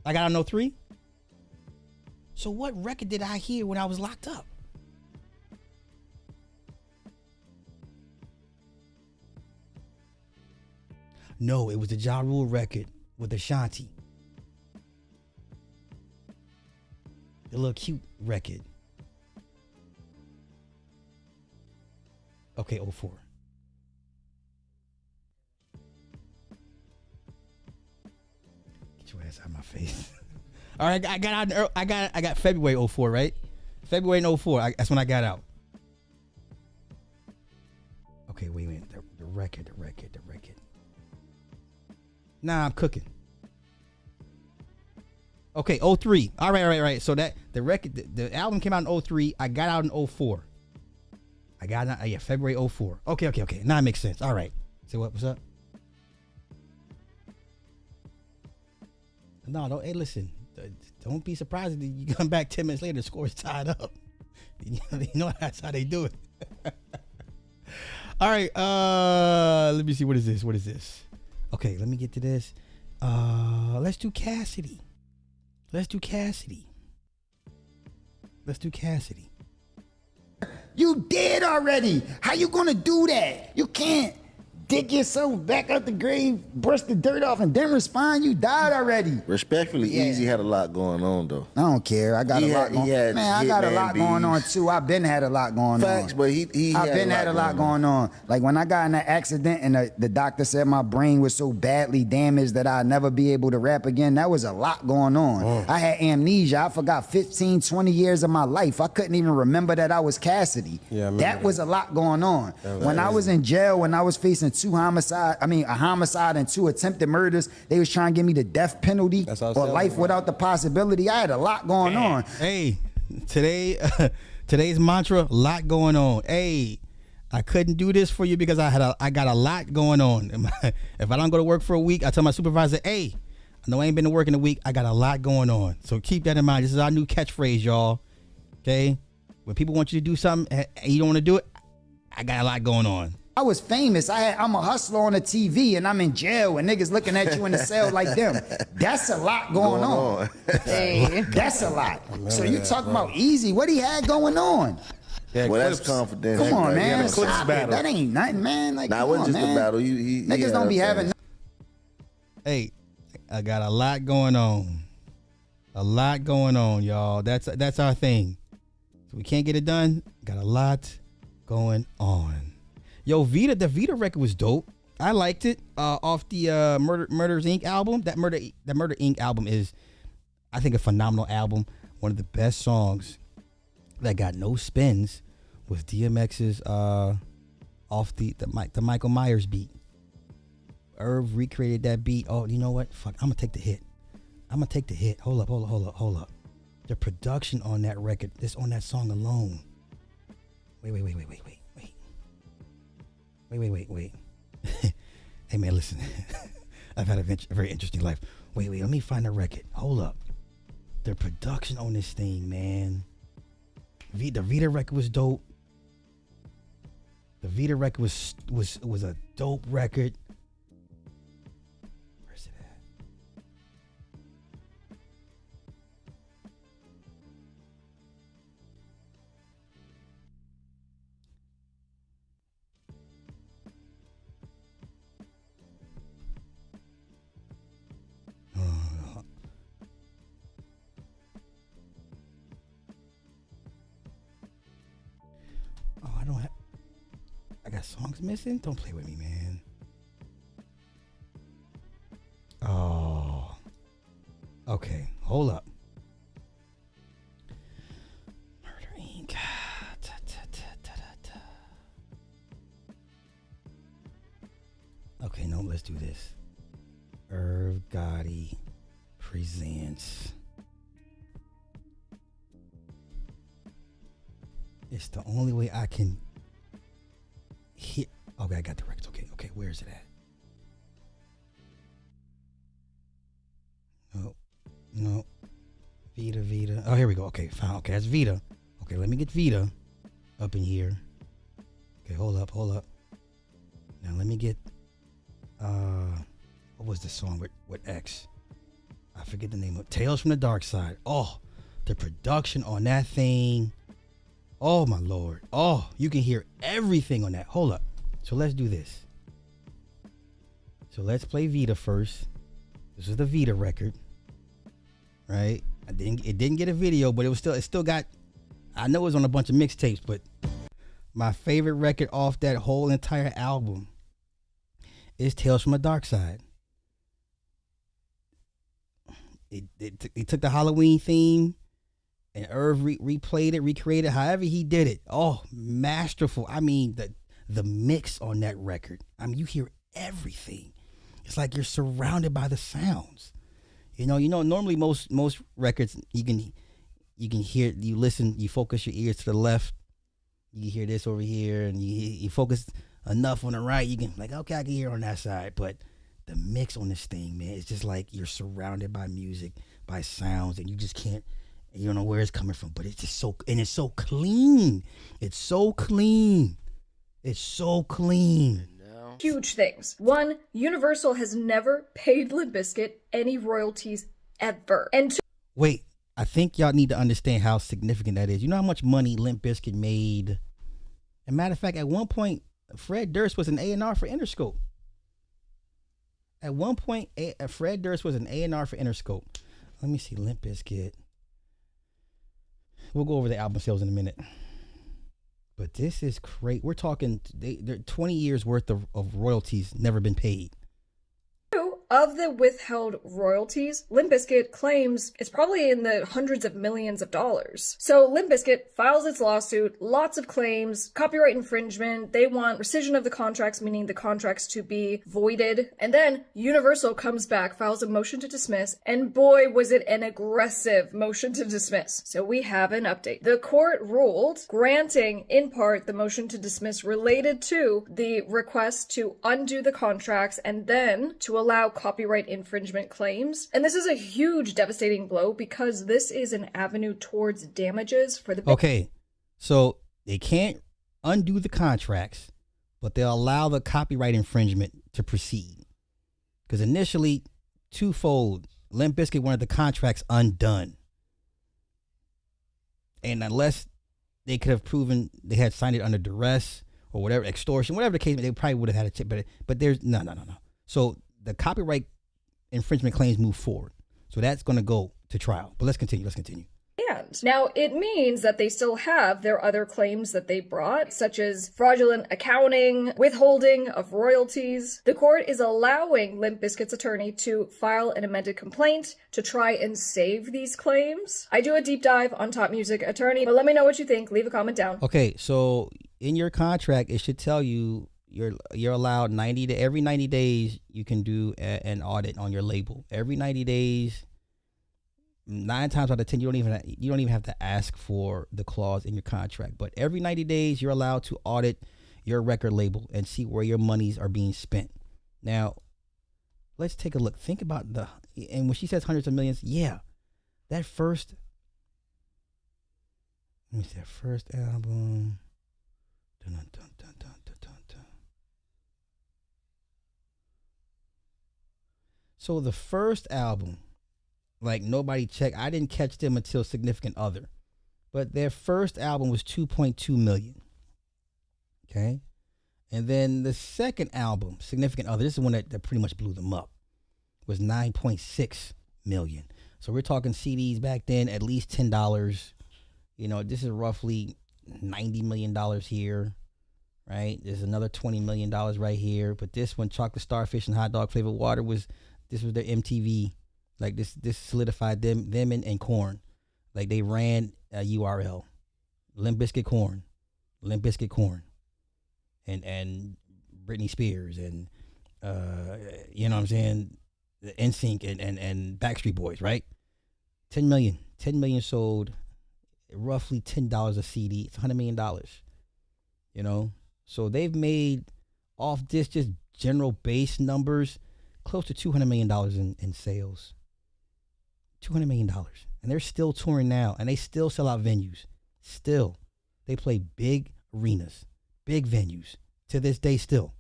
I got out in 03. So what record did I hear when I was locked up? No, it was the Ja Rule record with Ashanti. The little cute record. Okay, 04. Get your ass out of my face. All right, I got out. I got February 04, right? February 04. That's when I got out. Okay, wait a minute. The record. Nah, I'm cooking. Okay, 03. All right. So that the record, the album came out in 03. I got out in 04. I got out, February 04. Okay. Now it makes sense. All right. So what's up? No, don't. Hey, listen. Don't be surprised if you come back 10 minutes later, the score is tied up. You know that's how they do it. All right. Let me see. What is this? Okay, let me get to this. Let's do Cassidy. You dead already. How you gonna do that? You can't dig yourself back out the grave, brush the dirt off, and then respond. You died already. Respectfully, Yeah. Easy had a lot going on, though. I don't care. I got a lot going on. Man, I got a lot going on, too. I've been had a lot going Facts, on. but he I've been had a lot going on. Like when I got in that accident and the doctor said my brain was so badly damaged that I'd never be able to rap again, that was a lot going on. I had amnesia. I forgot 15, 20 years of my life. I couldn't even remember that I was Cassidy. That was a lot going on. When I was in jail, when I was facing a homicide and 2 attempted murders, they was trying to give me the death penalty or life without the possibility. I had a lot going on. Hey, today's mantra, lot going on. Hey, I couldn't do this for you because I got a lot going on. If I don't go to work for a week, I tell my supervisor, hey, I know I ain't been to work in a week. I got a lot going on. So keep that in mind. This is our new catchphrase, y'all. Okay? When people want you to do something and you don't want to do it, I got a lot going on. I was famous. I'm a hustler on the TV, and I'm in jail, and niggas looking at you in the cell like them. That's a lot going on. Hey. That's a lot. So you talking about Easy? What he had going on? Well, that's confidential. Come on, right? man. Yeah, Stop it. That ain't nothing, man. Like, nah, it come wasn't on, just man. a battle. He Niggas don't be having. Hey, I got a lot going on. A lot going on, y'all. That's our thing. So we can't get it done. Got a lot going on. Yo, the Vita record was dope. I liked it. Off the Murders Inc. album. That Murder Inc. album is, I think, a phenomenal album. One of the best songs that got no spins was DMX's off the Michael Myers beat. Irv recreated that beat. Oh, you know what? Fuck, I'm gonna take the hit. Hold up. The production on that record, on that song alone. Wait. Hey man, listen. I've had a very interesting life. Wait, let me find the record. Hold up. The production on this thing, man. The Vita record was dope. The Vita record was a dope record. Where's it at? I got songs missing? Don't play with me, man. Oh. Okay, hold up. Murder Inc. Okay, no, let's do this. Irv Gotti presents. It's the only way I can hit. Okay, I got the records. Okay, where is it at? No. Vita. Oh, here we go. Okay, fine. Okay, that's Vita. Okay, let me get Vita up in here. Okay, hold up. Now let me get what was the song with X? I forget the name of it. Tales from the Dark Side. Oh, the production on that thing. Oh my Lord. Oh, you can hear everything on that. Hold up. So let's do this. So let's play Vita first. This is the Vita record. Right? It didn't get a video, but it still got, I know it was on a bunch of mixtapes, but my favorite record off that whole entire album is Tales from the Dark Side. It took the Halloween theme and Irv replayed it, recreated, however he did it. Oh, masterful. I mean, the mix on that record. I mean, you hear everything. It's like you're surrounded by the sounds. You know, normally most records you can hear, you listen, you focus your ears to the left, you hear this over here, and you focus enough on the right, you can like, okay, I can hear on that side. But the mix on this thing, man, it's just like you're surrounded by music, by sounds, and you just can't, you don't know where it's coming from. But it's just it's so clean. It's so clean. Huge things. One, Universal has never paid Limp Bizkit any royalties ever. And two, wait, I think y'all need to understand how significant that is. You know how much money Limp Bizkit made? As a matter of fact, at one point, Fred Durst was an A&R for Interscope. At one point, Fred Durst was an A&R for Interscope. Let me see, Limp Bizkit. We'll go over the album sales in a minute. But this is great. We're talking, they're 20 years worth of royalties never been paid. of the withheld royalties, Limp Bizkit claims it's probably in the hundreds of millions of dollars. So Limp Bizkit files its lawsuit, lots of claims, copyright infringement, they want rescission of the contracts, meaning the contracts to be voided, and then Universal comes back, files a motion to dismiss, and boy was it an aggressive motion to dismiss. So we have an update. The court ruled granting, in part, the motion to dismiss related to the request to undo the contracts and then to allow copyright infringement claims. And this is a huge devastating blow because this is an avenue towards damages for the... Okay, so they can't undo the contracts, but they'll allow the copyright infringement to proceed. Because initially, twofold, Limp Bizkit wanted the contracts undone. And unless they could have proven they had signed it under duress or whatever, extortion, whatever the case, they probably would have had a chip. But there's no. So the copyright infringement claims move forward. So that's going to go to trial. But let's continue. Now, it means that they still have their other claims that they brought, such as fraudulent accounting, withholding of royalties. The court is allowing Limp Bizkit's attorney to file an amended complaint to try and save these claims. I do a deep dive on Top Music Attorney, but let me know what you think. Leave a comment down. Okay, so in your contract, it should tell you you're allowed every 90 days you can do an audit on your label. Every 90 days. 9 times out of 10, you don't even have to ask for the clause in your contract. But every 90 days, you're allowed to audit your record label and see where your monies are being spent. Now, let's take a look. Think about and when she says hundreds of millions, yeah, that first album. So the first album, like nobody checked. I didn't catch them until Significant Other, but their first album was 2.2 million. Okay, and then the second album, Significant Other, this is the one that pretty much blew them up, was 9.6 million. So we're talking CDs back then at least $10. You know, this is roughly $90 million here, right? There's another $20 million right here, but this one, Chocolate Starfish and Hot Dog Flavored Water, was their MTV. Like this solidified them and Korn. Like they ran a URL. Limp Bizkit Korn. Limp Bizkit Korn. And Britney Spears and you know what I'm saying? The NSYNC and Backstreet Boys, right? 10 million sold, roughly $10 a CD. It's $100 million. You know? So they've made off this just general base numbers close to $200 million in sales. $200 million. And they're still touring now. And they still sell out venues. Still. They play big arenas. Big venues. To this day still.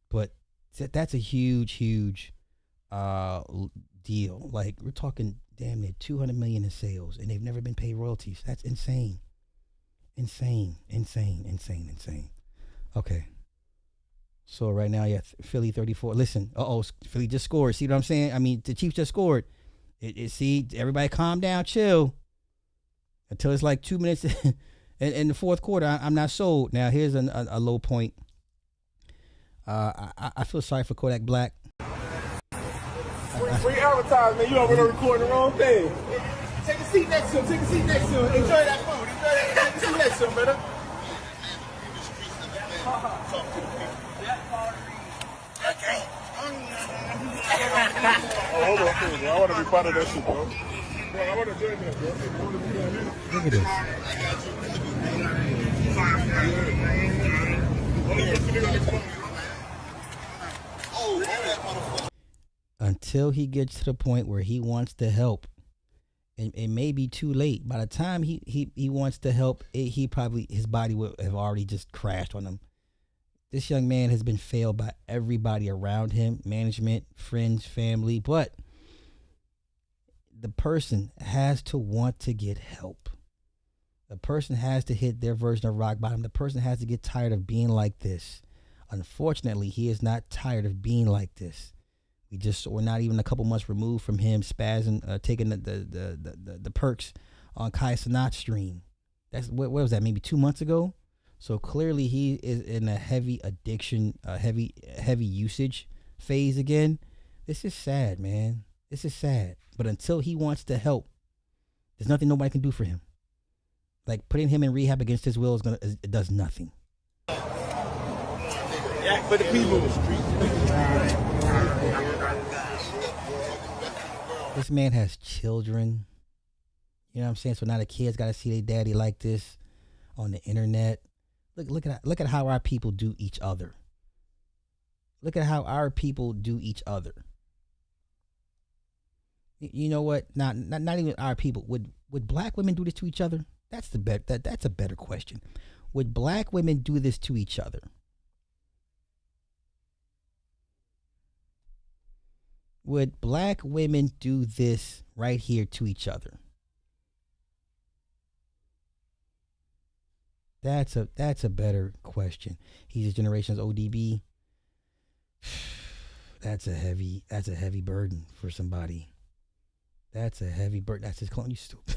But that's a huge deal. Like, we're talking damn near $200 million in sales. And they've never been paid royalties. That's insane. Insane. Okay. So right now, yeah, Philly 34. Listen, Philly just scored. See what I'm saying? I mean, the Chiefs just scored. See, everybody calm down, chill. Until it's like 2 minutes in the fourth quarter, I'm not sold. Now, here's a low point. I feel sorry for Kodak Black. Free advertisement. You over there recording the wrong thing. Take a seat next to him. Enjoy that food. Take a seat next to him, brother. Hold on, bro. I want to be part of that shit, bro. I want to join that, bro. Look at this. Until he gets to the point where he wants to help, and it may be too late. By the time he wants to help, his body will have already just crashed on him. This young man has been failed by everybody around him, management, friends, family, but the person has to want to get help. The person has to hit their version of rock bottom. The person has to get tired of being like this. Unfortunately, he is not tired of being like this. We're not even a couple months removed from him spazzing, taking the perks on Kai Cenat's stream. That's what was that? Maybe 2 months ago. So clearly he is in a heavy addiction, heavy usage phase again. This is sad, man. This is sad. But until he wants to help, there's nothing nobody can do for him. Like putting him in rehab against his will it does nothing. Yeah, for the people. This man has children. You know what I'm saying? So now the kids got to see their daddy like this on the internet. Look at how our people do each other. Look at how our people do each other. You know what? Not even our people. Would black women do this to each other? That's a better question. Would black women do this to each other? Would black women do this right here to each other? That's a better question. He's a generation's ODB. That's a heavy burden for somebody. That's a heavy burden. That's his clone. You stupid.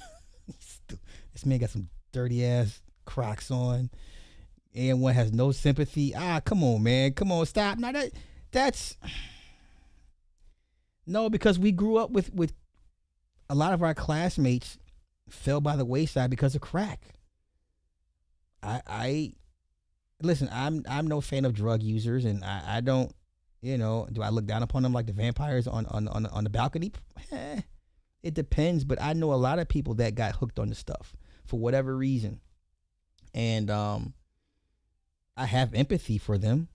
This man got some dirty ass Crocs on. And one has no sympathy. Come on, man. Come on, stop. Now that's no, because we grew up with a lot of our classmates fell by the wayside because of crack. I listen, I'm no fan of drug users, and I don't, do I look down upon them like the vampires on the balcony? It depends, but I know a lot of people that got hooked on the stuff for whatever reason. And I have empathy for them,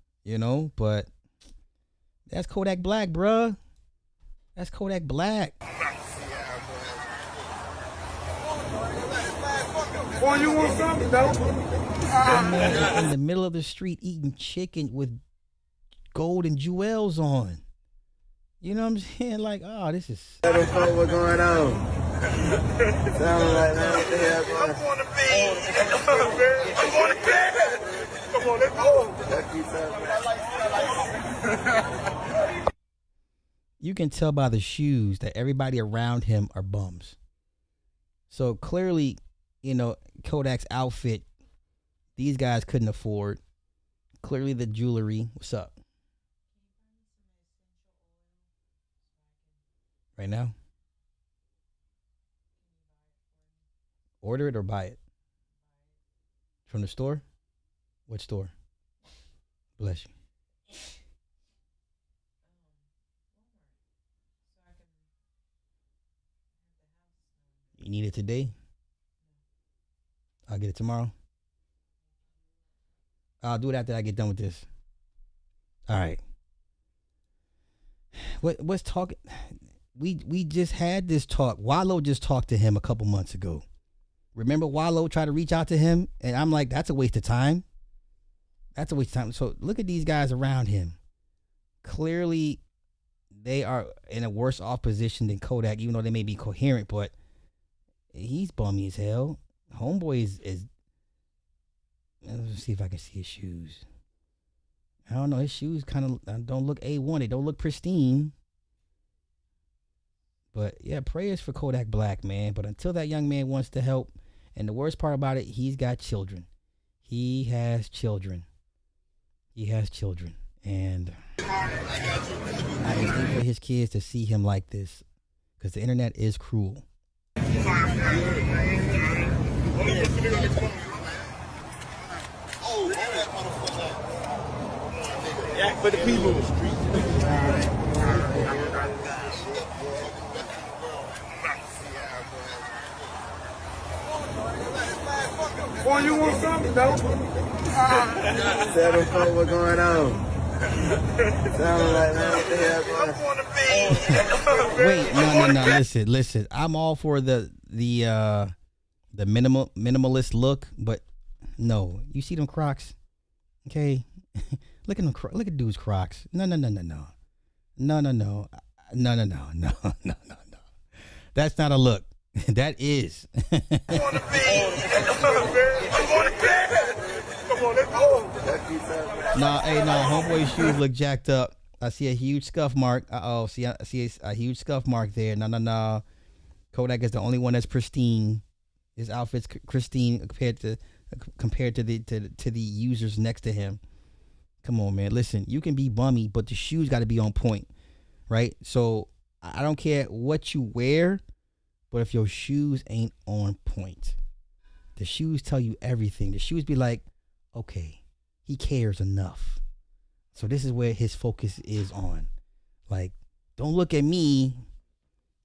but that's Kodak Black, bruh. That's Kodak Black. Boy, you want something, though? Man in the middle of the street eating chicken with gold and jewels on. You know what I'm saying? Like, this is... Let them know what's going on. Sound like, man, what the hell going on? I'm on the bed. I'm on the bed. Come on, let's go. You can tell by the shoes that everybody around him are bums. So clearly, Kodak's outfit, these guys couldn't afford. Clearly the jewelry. What's up? Right now? Order it or buy it? From the store? What store? Bless you. You need it today? I'll get it tomorrow. I'll do it after I get done with this. All right. What's talking? We just had this talk. Wallow just talked to him a couple months ago. Remember Wallow tried to reach out to him? And I'm like, that's a waste of time. That's a waste of time. So look at these guys around him. Clearly, they are in a worse off position than Kodak, even though they may be coherent, but he's bummy as hell. Homeboy is let's see if I can see his shoes. I don't know. His shoes kind of don't look A1. They don't look pristine. But yeah, prayers for Kodak Black, man. But until that young man wants to help, and the worst part about it, he's got children. He has children. And I just hate for his kids to see him like this, because the internet is cruel. Yeah, for the people. Boy, you want something, though? Tell them folks what's going on. Sound like, man, what the hell going on? I'm on the bed. Wait, no. Listen. I'm all for the minimalist look, but no. You see them Crocs? Okay. Look at them. Look at dude's Crocs. No. That's not a look. That is. I'm on the bed. I'm on the bed. Come on, let's go. Homeboy's shoes look jacked up. I see a huge scuff mark. I see a huge scuff mark there. No. Kodak is the only one that's pristine. His outfit's pristine compared to the users next to him. Come on, man. Listen, you can be bummy, but the shoes got to be on point, right? So I don't care what you wear, but if your shoes ain't on point, the shoes tell you everything. The shoes be like, okay, he cares enough. So this is where his focus is on. Like, don't look at me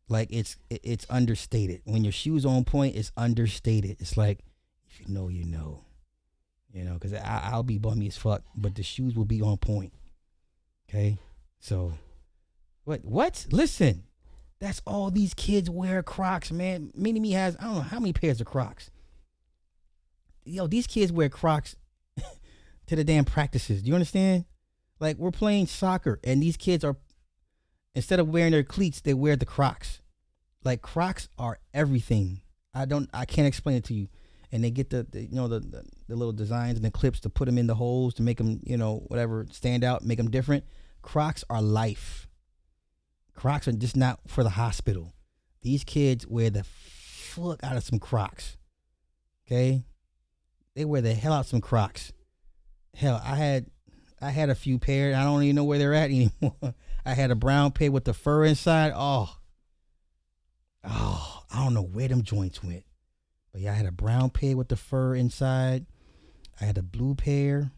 like it's understated. When your shoes on point, it's understated. It's like, if you know, you know. Because I'll be bummy as fuck, but the shoes will be on point. Okay? So, what? Listen, that's all these kids wear Crocs, man. Mini-Me has, I don't know how many pairs of Crocs. these kids wear Crocs to the damn practices. Do you understand? Like, we're playing soccer, and these kids are, instead of wearing their cleats, they wear the Crocs. Like, Crocs are everything. I can't explain it to you. And they get the little designs and the clips to put them in the holes to make them, whatever, stand out, make them different. Crocs are life. Crocs are just not for the hospital. These kids wear the fuck out of some Crocs. Okay? They wear the hell out of some Crocs. Hell, I had a few pairs. I don't even know where they're at anymore. I had a brown pair with the fur inside. Oh, I don't know where them joints went. But yeah, I had a brown pair with the fur inside. I had a blue pair.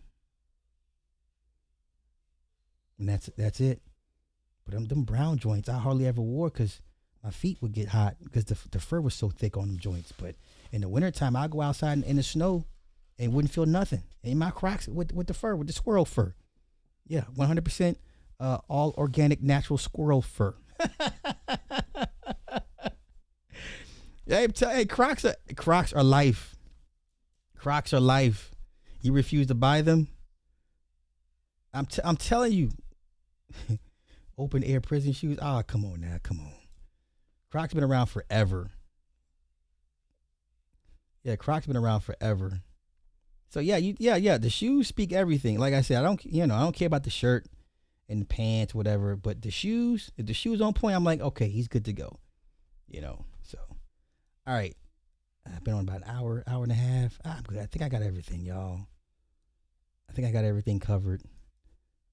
And that's it. But them brown joints I hardly ever wore because my feet would get hot because the fur was so thick on them joints. But in the wintertime, I'd go outside in the snow and wouldn't feel nothing. In my Crocs with the fur, with the squirrel fur. Yeah, 100% all organic, natural squirrel fur. Hey, Crocs are life. Crocs are life. You refuse to buy them? I'm telling you. Open air prison shoes. Ah, come on now, come on. Crocs been around forever. Yeah, Crocs been around forever. So yeah, the shoes speak everything. Like I said, I don't care about the shirt and the pants, whatever. But the shoes, if the shoes on point, I'm like, okay, he's good to go. So all right. I've been on about an hour and a half. I'm good. I think I got everything, y'all. I think I got everything covered.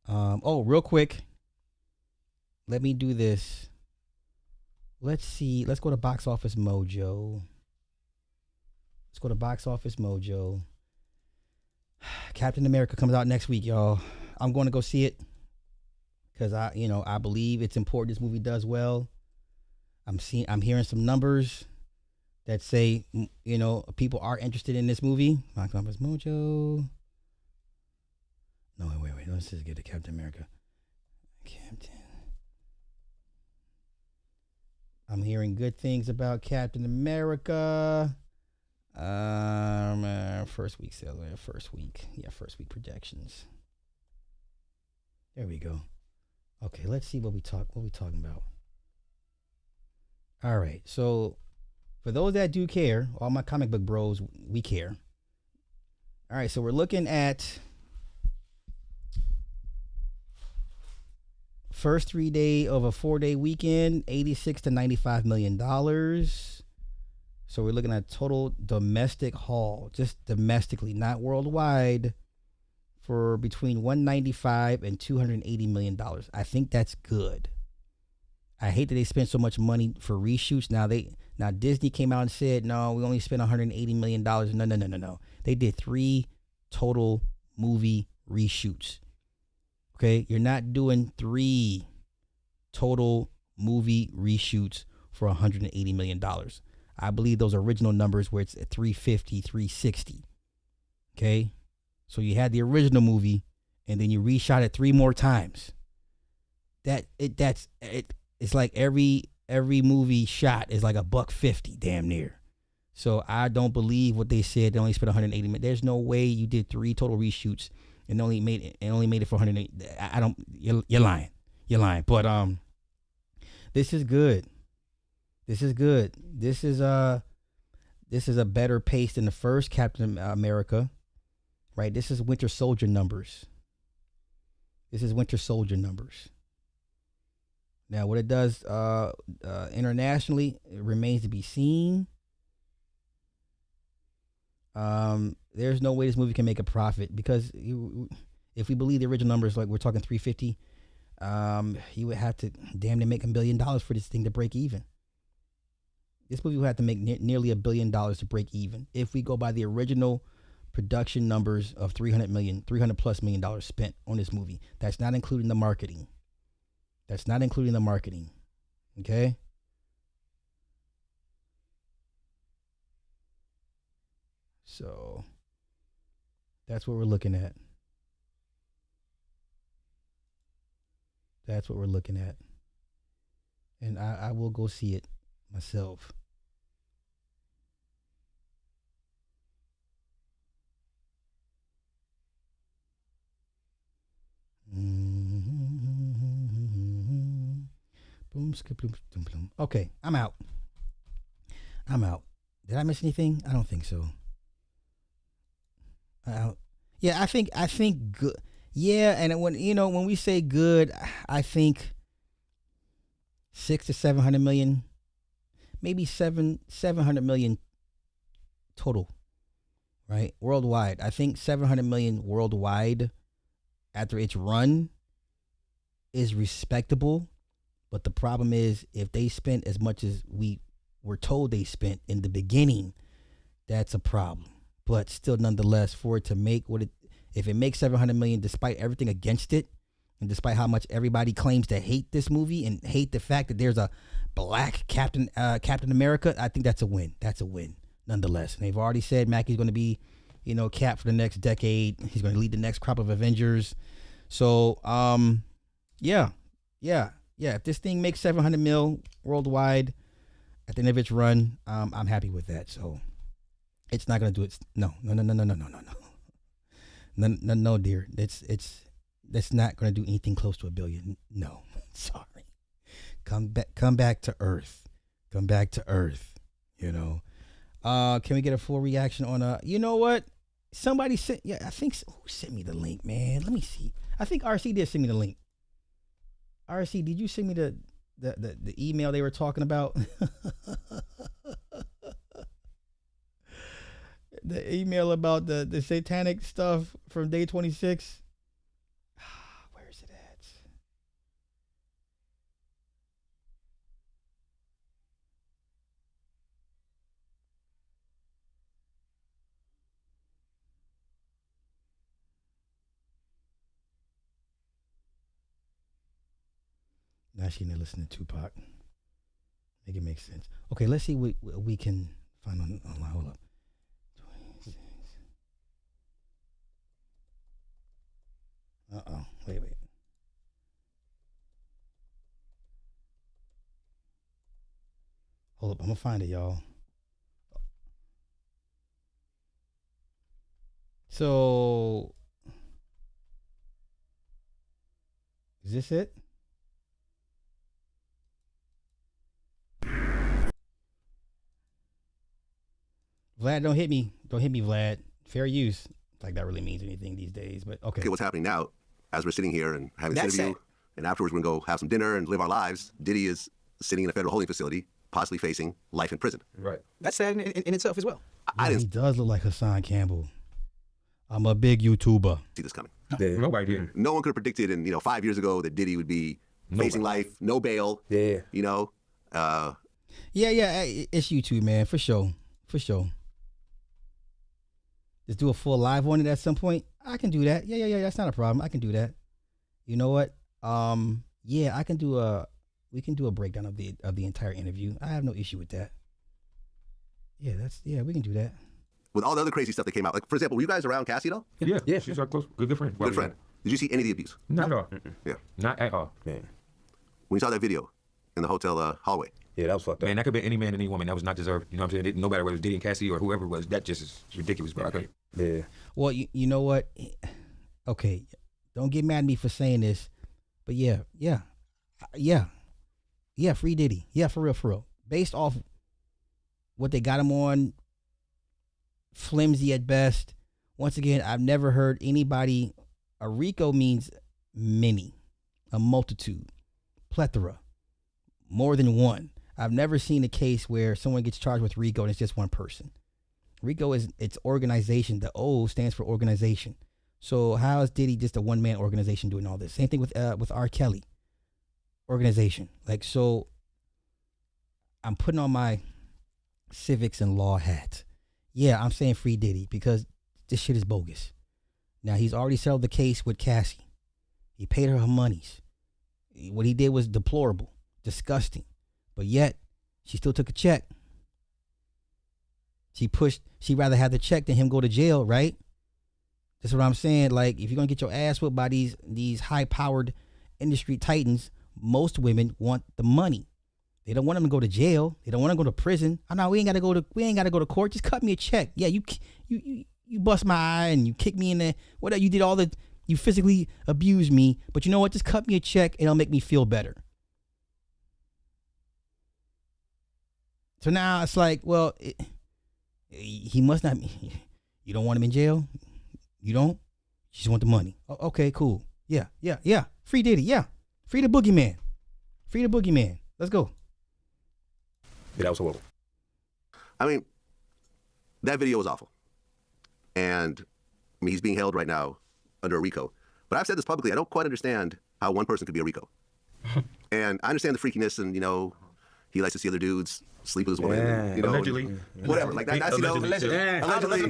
Real quick. Let me do this. Let's see. Let's go to Box Office Mojo. Captain America comes out next week, y'all. I'm going to go see it because I believe it's important this movie does well. I'm hearing some numbers that say, people are interested in this movie. Box Office Mojo. No, wait. Let's just get to Captain America. Captain. I'm hearing good things about Captain America. First week sales. First week projections. There we go. Okay, let's see what we talking about. All right, so for those that do care, all my comic book bros, we care. All right, so we're looking at first 3 day of a 4-day weekend, $86 to $95 million. So we're looking at total domestic haul, just domestically, not worldwide, for between $195 and $280 million. I think that's good. I hate that they spent so much money for reshoots. Now Disney came out and said, no, we only spent $180 million. No. They did 3 total movie reshoots. Okay, you're not doing 3 total movie reshoots for $180 million. I believe those original numbers where it's at 350, 360. Okay, so you had the original movie and then you reshot it 3 more times. It's like every movie shot is like $150 damn near. So I don't believe what they said. They only spent $180 million. There's no way you did 3 total reshoots and only made it for $180. You're lying. But this is good. This is a better pace than the first Captain America, right? This is Winter Soldier numbers. Now, what it does internationally, it remains to be seen. There's no way this movie can make a profit because if we believe the original numbers, like we're talking 350, you would have to damn near make $1 billion for this thing to break even. This movie would have to make nearly $1 billion to break even if we go by the original production numbers of $300 plus million spent on this movie. That's not including the marketing. Okay. So that's what we're looking at. And I will go see it myself. Boom, skip, boom, boom, boom. Okay, I'm out. Did I miss anything? I don't think so. Yeah, I think good. Yeah, and when we say good, I think 600 to 700 million, maybe 700 million total, right? Worldwide. I think 700 million worldwide after its run is respectable, but the problem is if they spent as much as we were told they spent in the beginning, that's a problem. But still, nonetheless, for it to make if it makes 700 million despite everything against it, and despite how much everybody claims to hate this movie and hate the fact that there's a black Captain America, I think that's a win. That's a win, nonetheless. And they've already said Mackey's going to be, Cap for the next decade. He's going to lead the next crop of Avengers. So, yeah. If this thing makes 700 mil worldwide at the end of its run, I'm happy with that. So it's not gonna do it. No, dear. That's not gonna do anything close to $1 billion. No, sorry. Come back to earth. Come back to earth. Can we get a full reaction on you know what? Somebody sent. Yeah, I think who sent me the link, man? Let me see. I think RC did send me the link. RC, did you send me the email they were talking about? The email about the satanic stuff from day 26. Where is it at? Now she didn't listen to Tupac. Make it make sense. Okay, let's see what we can find online. Hold up. 26. Wait. Hold up, I'm gonna find it, y'all. So, is this it? Vlad, don't hit me. Don't hit me, Vlad. Fair use. Like that really means anything these days, but okay. Okay, what's happening now, as we're sitting here and having this interview, and afterwards we're going to go have some dinner and live our lives, Diddy is sitting in a federal holding facility, possibly facing life in prison. Right. That's sad in itself as well. He does look like Hassan Campbell. I'm a big YouTuber. See this coming. Yeah. Nobody did. No one could have predicted, 5 years ago, that Diddy would be facing life, no bail. Yeah. Yeah, it's YouTube, man, for sure. Just do a full live on it at some point. I can do that. Yeah. That's not a problem. I can do that. You know what? Yeah, we can do a breakdown of the entire interview. I have no issue with that. Yeah, we can do that. With all the other crazy stuff that came out, like for example, were you guys around Cassidy at all? Yeah. She's our close, good friend. Good friend. Did you see any of the abuse? Not at all. Yeah. Not at all. Man. When you saw that video in the hotel hallway. Yeah, that was fucked up. Man, that could be any man, any woman. That was not deserved. You know what I'm saying? No matter whether it was Diddy and Cassidy or whoever it was, that just is ridiculous, bro. Yeah. Well, you know what? Okay, don't get mad at me for saying this, but yeah, free Diddy. Yeah, for real. Based off what they got him on, flimsy at best. Once again, I've never heard anybody. A RICO means many, a multitude, plethora, more than one. I've never seen a case where someone gets charged with RICO and it's just one person. RICO is its organization. The O stands for organization. So how is Diddy just a one-man organization doing all this? Same thing with R. Kelly. Organization. Like, so I'm putting on my civics and law hat. Yeah, I'm saying free Diddy because this shit is bogus. Now, he's already settled the case with Cassie. He paid her monies. What he did was deplorable, disgusting. But yet, she still took a check. She'd rather have the check than him go to jail, right? That's what I'm saying. Like, if you're going to get your ass whipped by these high-powered industry titans, most women want the money. They don't want them to go to jail. They don't want to go to prison. Oh, no, we ain't got to go to court. Just cut me a check. Yeah, you bust my eye and you kick me in there. Whatever, you physically abused me. But you know what? Just cut me a check and it'll make me feel better. So now it's like, well, he must not. You don't want him in jail. You don't. You just want the money. Okay, cool. Yeah. Free Diddy. Yeah. Free the boogeyman. Free the boogeyman. Let's go. Yeah, that was horrible. I mean, that video was awful. And I mean, he's being held right now under a RICO. But I've said this publicly, I don't quite understand how one person could be a RICO. And I understand the freakiness and, he likes to see other dudes sleep with his woman. Allegedly. Whatever. Like that's, allegedly,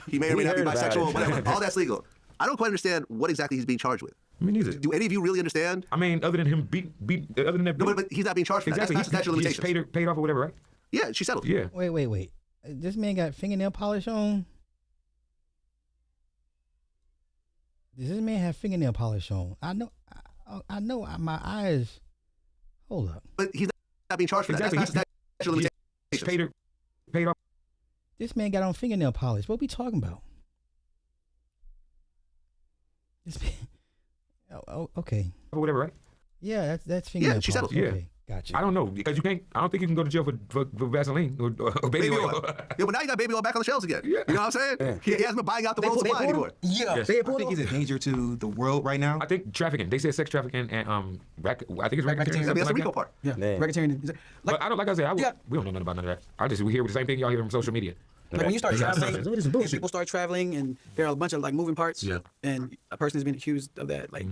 he may or may not be bisexual, whatever. All that's legal. I don't quite understand what exactly he's being charged with. Me neither. Do any of you really understand? I mean, other than him other than that. No, but he's not being charged for exactly. that. That's statute of limitations. He's paid off or whatever, right? Yeah, she settled. Yeah. Wait. This man got fingernail polish on? Does this man have fingernail polish on? I know my eyes. Hold up. But he's not being charged for exactly. That. That's statute of limitations. Paid off. This man got on fingernail polish. What we talking about? This man, okay. Or whatever, right? Yeah, that's fingernail she polish. settled. Okay, Yeah. gotcha. I don't know because I don't think you can go to jail for Vaseline or baby oil. Yeah, but now you got baby oil back on the shelves again. Yeah. You know what I'm saying? Yeah. He hasn't been buying out the world supply anymore. Yeah. Yes. I think he's a danger to the world right now. I think trafficking. They said sex trafficking and I think it's racketeering. I mean, that's the RICO part. Yeah. Racketeering. But I don't we don't know nothing about none of that. We hear the same thing y'all hear from social media. Like when you start traveling, and people start traveling, and there are a bunch of like moving parts. Yeah. And a person has been accused of that. Like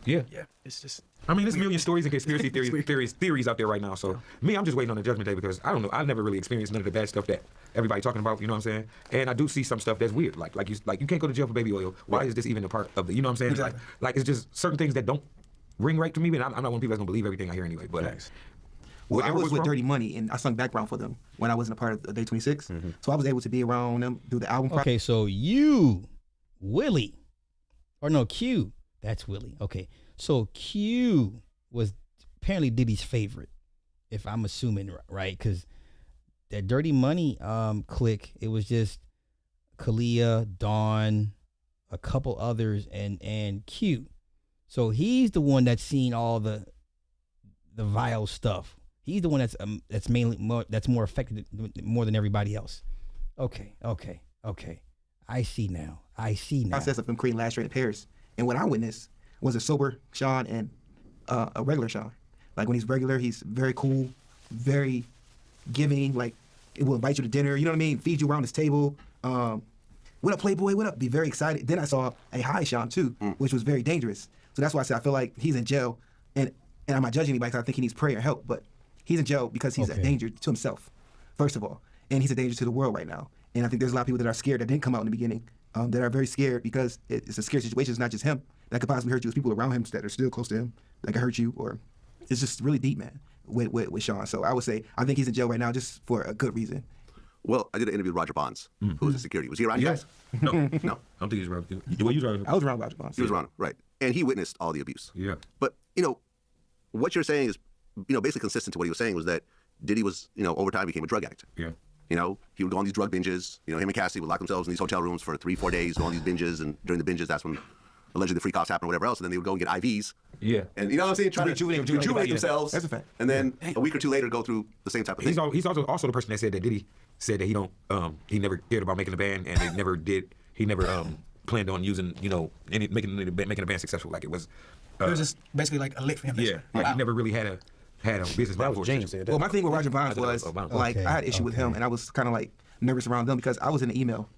Yeah. It's just. I mean, there's a million stories and conspiracy theories out there right now. So me, I'm just waiting on the judgment day because I don't know. I never really experienced none of the bad stuff that everybody talking about. You know what I'm saying? And I do see some stuff that's weird. Like you can't go to jail for baby oil. Why is this even a part of the? You know what I'm saying? Exactly. Like it's just certain things that don't ring right to me. And I'm not one of the people that's gonna believe everything I hear anyway. But. Well, I was with Dirty Money, and I sung background for them when I wasn't a part of Day 26. Mm-hmm. So I was able to be around them, do the album. Okay, so Q, that's Willie. Okay, so Q was apparently Diddy's favorite, if I'm assuming right, because that Dirty Money clique, it was just Kalia, Dawn, a couple others, and Q. So he's the one that's seen all the vile stuff. He's the one that's mainly more affected more than everybody else. Okay. I see now. Process of him creating Last Train to Paris, and what I witnessed was a sober Sean and a regular Sean. Like when he's regular, he's very cool, very giving. Like it will invite you to dinner. You know what I mean? Feed you around his table. What up, Playboy? What up? Be very excited. Then I saw a high Sean too, which was very dangerous. So that's why I said I feel like he's in jail, and I'm not judging anybody because I think he needs prayer and help, but he's in jail because he's a danger to himself, first of all, and he's a danger to the world right now. And I think there's a lot of people that are scared that didn't come out in the beginning, that are very scared because it's a scary situation. It's not just him that could possibly hurt you. It's people around him that are still close to him that can hurt you, or it's just really deep, man, with Sean. So I would say I think he's in jail right now just for a good reason. Well, I did an interview with Roger Bonds, who was in security. Was he around you guys? No. No. I don't think he's around. Well, you around. I was around Roger Bonds. He was around, right. And he witnessed all the abuse. Yeah. But, what you're saying is, basically consistent to what he was saying was that Diddy was, over time became a drug addict. Yeah. He would go on these drug binges. Him and Cassidy would lock themselves in these hotel rooms for 3-4 days, go on these binges, and during the binges, that's when allegedly the freak offs happened or whatever else, and then they would go and get IVs. Yeah. And you know what I'm saying? Trying to rejuvenate themselves. That's a fact. And then a week or two later go through the same type of thing. He's also the person that said that Diddy said that he never cared about making a band, and he never planned on using, making a band successful like it was. It was just basically like a lick for him. Yeah. Like he never really had a business plan for it. Well, my thing with Roger Bonds was, I had issue with him, and I was kind of like nervous around them because I was in the email,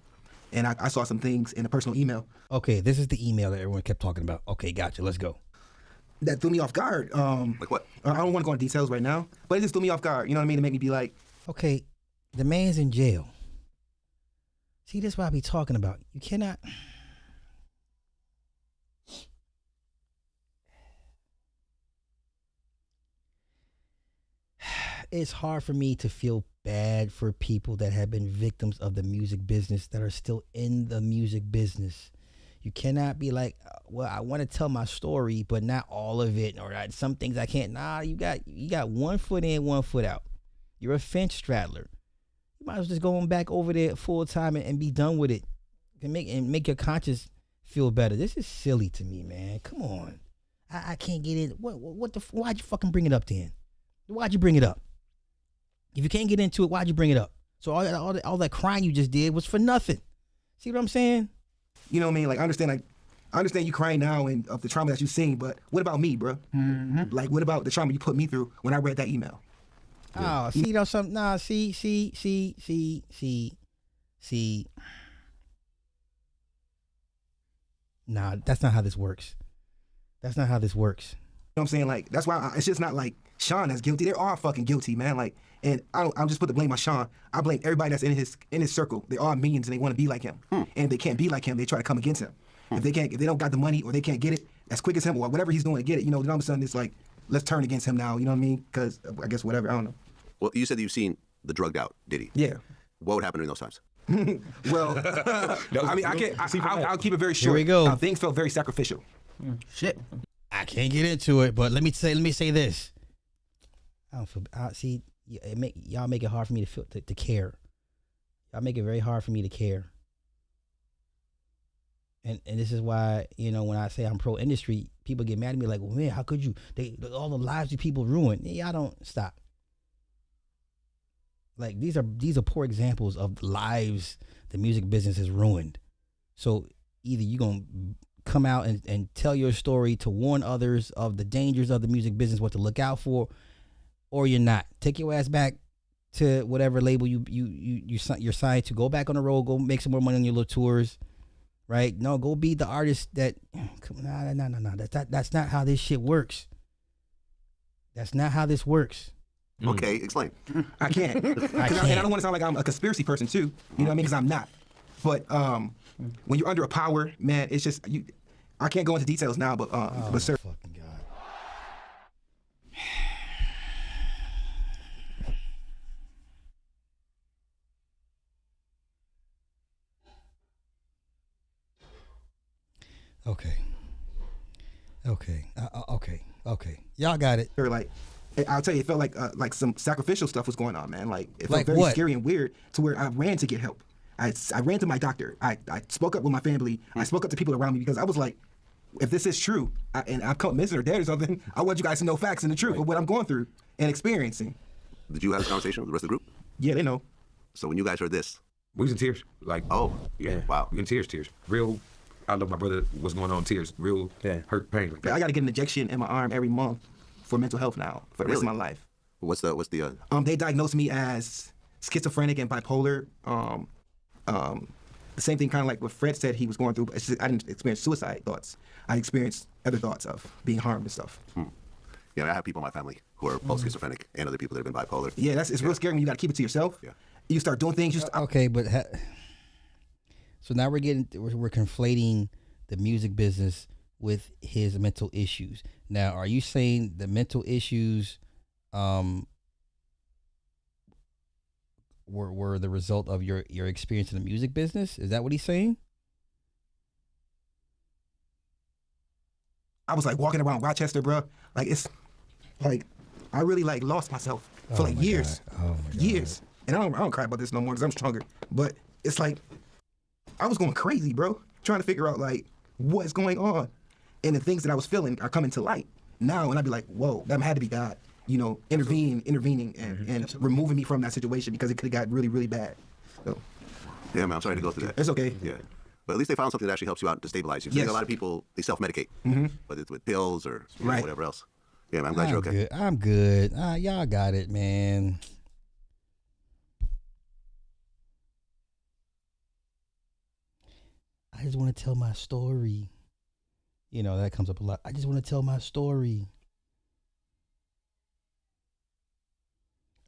and I saw some things in a personal email. Okay, this is the email that everyone kept talking about. Okay, gotcha. Let's go. That threw me off guard. Like what? I don't want to go into details right now, but it just threw me off guard. You know what I mean? To make me be like, okay, the man's in jail. See, this is what I be talking about. You cannot. It's hard for me to feel bad for people that have been victims of the music business that are still in the music business. You cannot be like, well, I want to tell my story, but not all of it, or some things I can't. Nah, you got 1 foot in, 1 foot out. You're a fence straddler. You might as well just go on back over there full time and be done with it, and make your conscience feel better. This is silly to me, man. Come on, I can't get it. Why'd you fucking bring it up then? Why'd you bring it up? If you can't get into it, why'd you bring it up? So all that crying you just did was for nothing. See what I'm saying? You know what I mean? Like, I understand you crying now and of the trauma that you've seen, but what about me, bro? Mm-hmm. Like, what about the trauma you put me through when I read that email? Oh, see, you know something? Nah, see. Nah, that's not how this works. That's not how this works. You know what I'm saying? Like, that's why it's just not like Sean that's guilty. They're all fucking guilty, man. Like, and I don't just put the blame on Sean. I blame everybody that's in his circle. They're all minions and they want to be like him. And if they can't be like him, they try to come against him. If they don't got the money or they can't get it as quick as him or whatever he's doing to get it, you know, then all of a sudden it's like, let's turn against him now. You know what I mean? Because I guess whatever, I don't know. Well, you said that you've seen the drugged out Diddy. Yeah. What would happen during those times? Well, I mean, I'll keep it very short. Here we go. Things felt very sacrificial. Shit. I can't get into it, but let me say this. I don't feel. See, y'all make it hard for me to feel to care. Y'all make it very hard for me to care. And this is why, you know, when I say I'm pro industry, people get mad at me like, well, man, how could you? All the lives you people ruin. Yeah, I don't stop. Like these are poor examples of lives the music business has ruined. So either you're gonna come out and tell your story to warn others of the dangers of the music business, what to look out for, or you're not. Take your ass back to whatever label you're signed to. Go back on the road. Go make some more money on your little tours. Right? No, go be the artist that. No. That's not how this shit works. That's not how this works. Okay, explain. I can't. And I don't want to sound like I'm a conspiracy person too. You know what I mean? Because I'm not. But when you're under a power, man, it's just you. I can't go into details now, but sir. Fucking God. Okay. Y'all got it. Or like, I'll tell you, it felt like some sacrificial stuff was going on, man. Like it felt Like very what? scary and weird to where I ran to get help. I ran to my doctor. I spoke up with my family. I spoke up to people around me because I was like, if this is true, and I've come missing or dead or something, I want you guys to know facts and the truth of what I'm going through and experiencing. Did you have this conversation with the rest of the group? Yeah, they know. So when you guys heard this, we was in tears. Like, oh, yeah, wow, in tears. Real. I love my brother. What's going on? Tears. Real hurt, pain. Like that. I got to get an injection in my arm every month for mental health now for the rest of my life. What's the? They diagnosed me as schizophrenic and bipolar. The same thing, kind of like what Fred said he was going through. But it's just, I didn't experience suicide thoughts. I experienced other thoughts of being harmed and stuff. Yeah, I have people in my family who are both schizophrenic and other people that have been bipolar. Yeah, it's real scary when you got to keep it to yourself. Yeah, you start doing things. Okay, but so now we're conflating the music business with his mental issues. Now, are you saying the mental issues were the result of your experience in the music business? Is that what he's saying? I was like walking around Rochester, bro. Like it's like I really like lost myself for like years, years. And I don't cry about this no more because I'm stronger. But it's like I was going crazy, bro, trying to figure out like what's going on, and the things that I was feeling are coming to light now. And I'd be like, whoa, that had to be God, you know, intervening and removing me from that situation because it could have got really, really bad. So, yeah, man, I'm sorry to go through that. It's okay. Yeah. But at least they found something that actually helps you out to stabilize you. Yes. A lot of people, they self-medicate, whether it's with pills or whatever else. Yeah, man, I'm glad you're okay. Good. I'm good. Y'all got it, man. I just want to tell my story. You know, that comes up a lot. I just want to tell my story.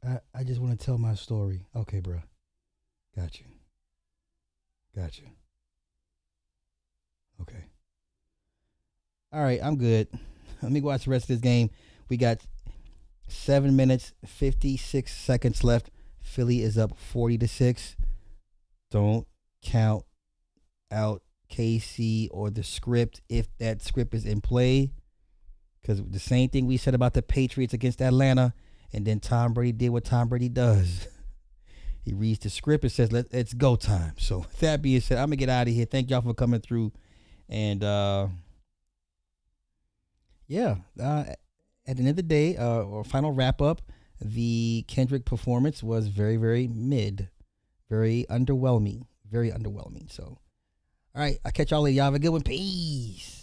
I just want to tell my story. Okay, bro. Got you. Okay. All right, I'm good. Let me watch the rest of this game. We got 7 minutes, 56 seconds left. Philly is up 40-6. Don't count out KC or the script if that script is in play. Because the same thing we said about the Patriots against Atlanta, and then Tom Brady did what Tom Brady does. He reads the script and says, it's go time. So with that being said, I'm going to get out of here. Thank y'all for coming through. And at the end of the day, or final wrap up, The Kendrick performance was very, very mid, very underwhelming. So, all right, I'll catch y'all later. Y'all have a good one. Peace.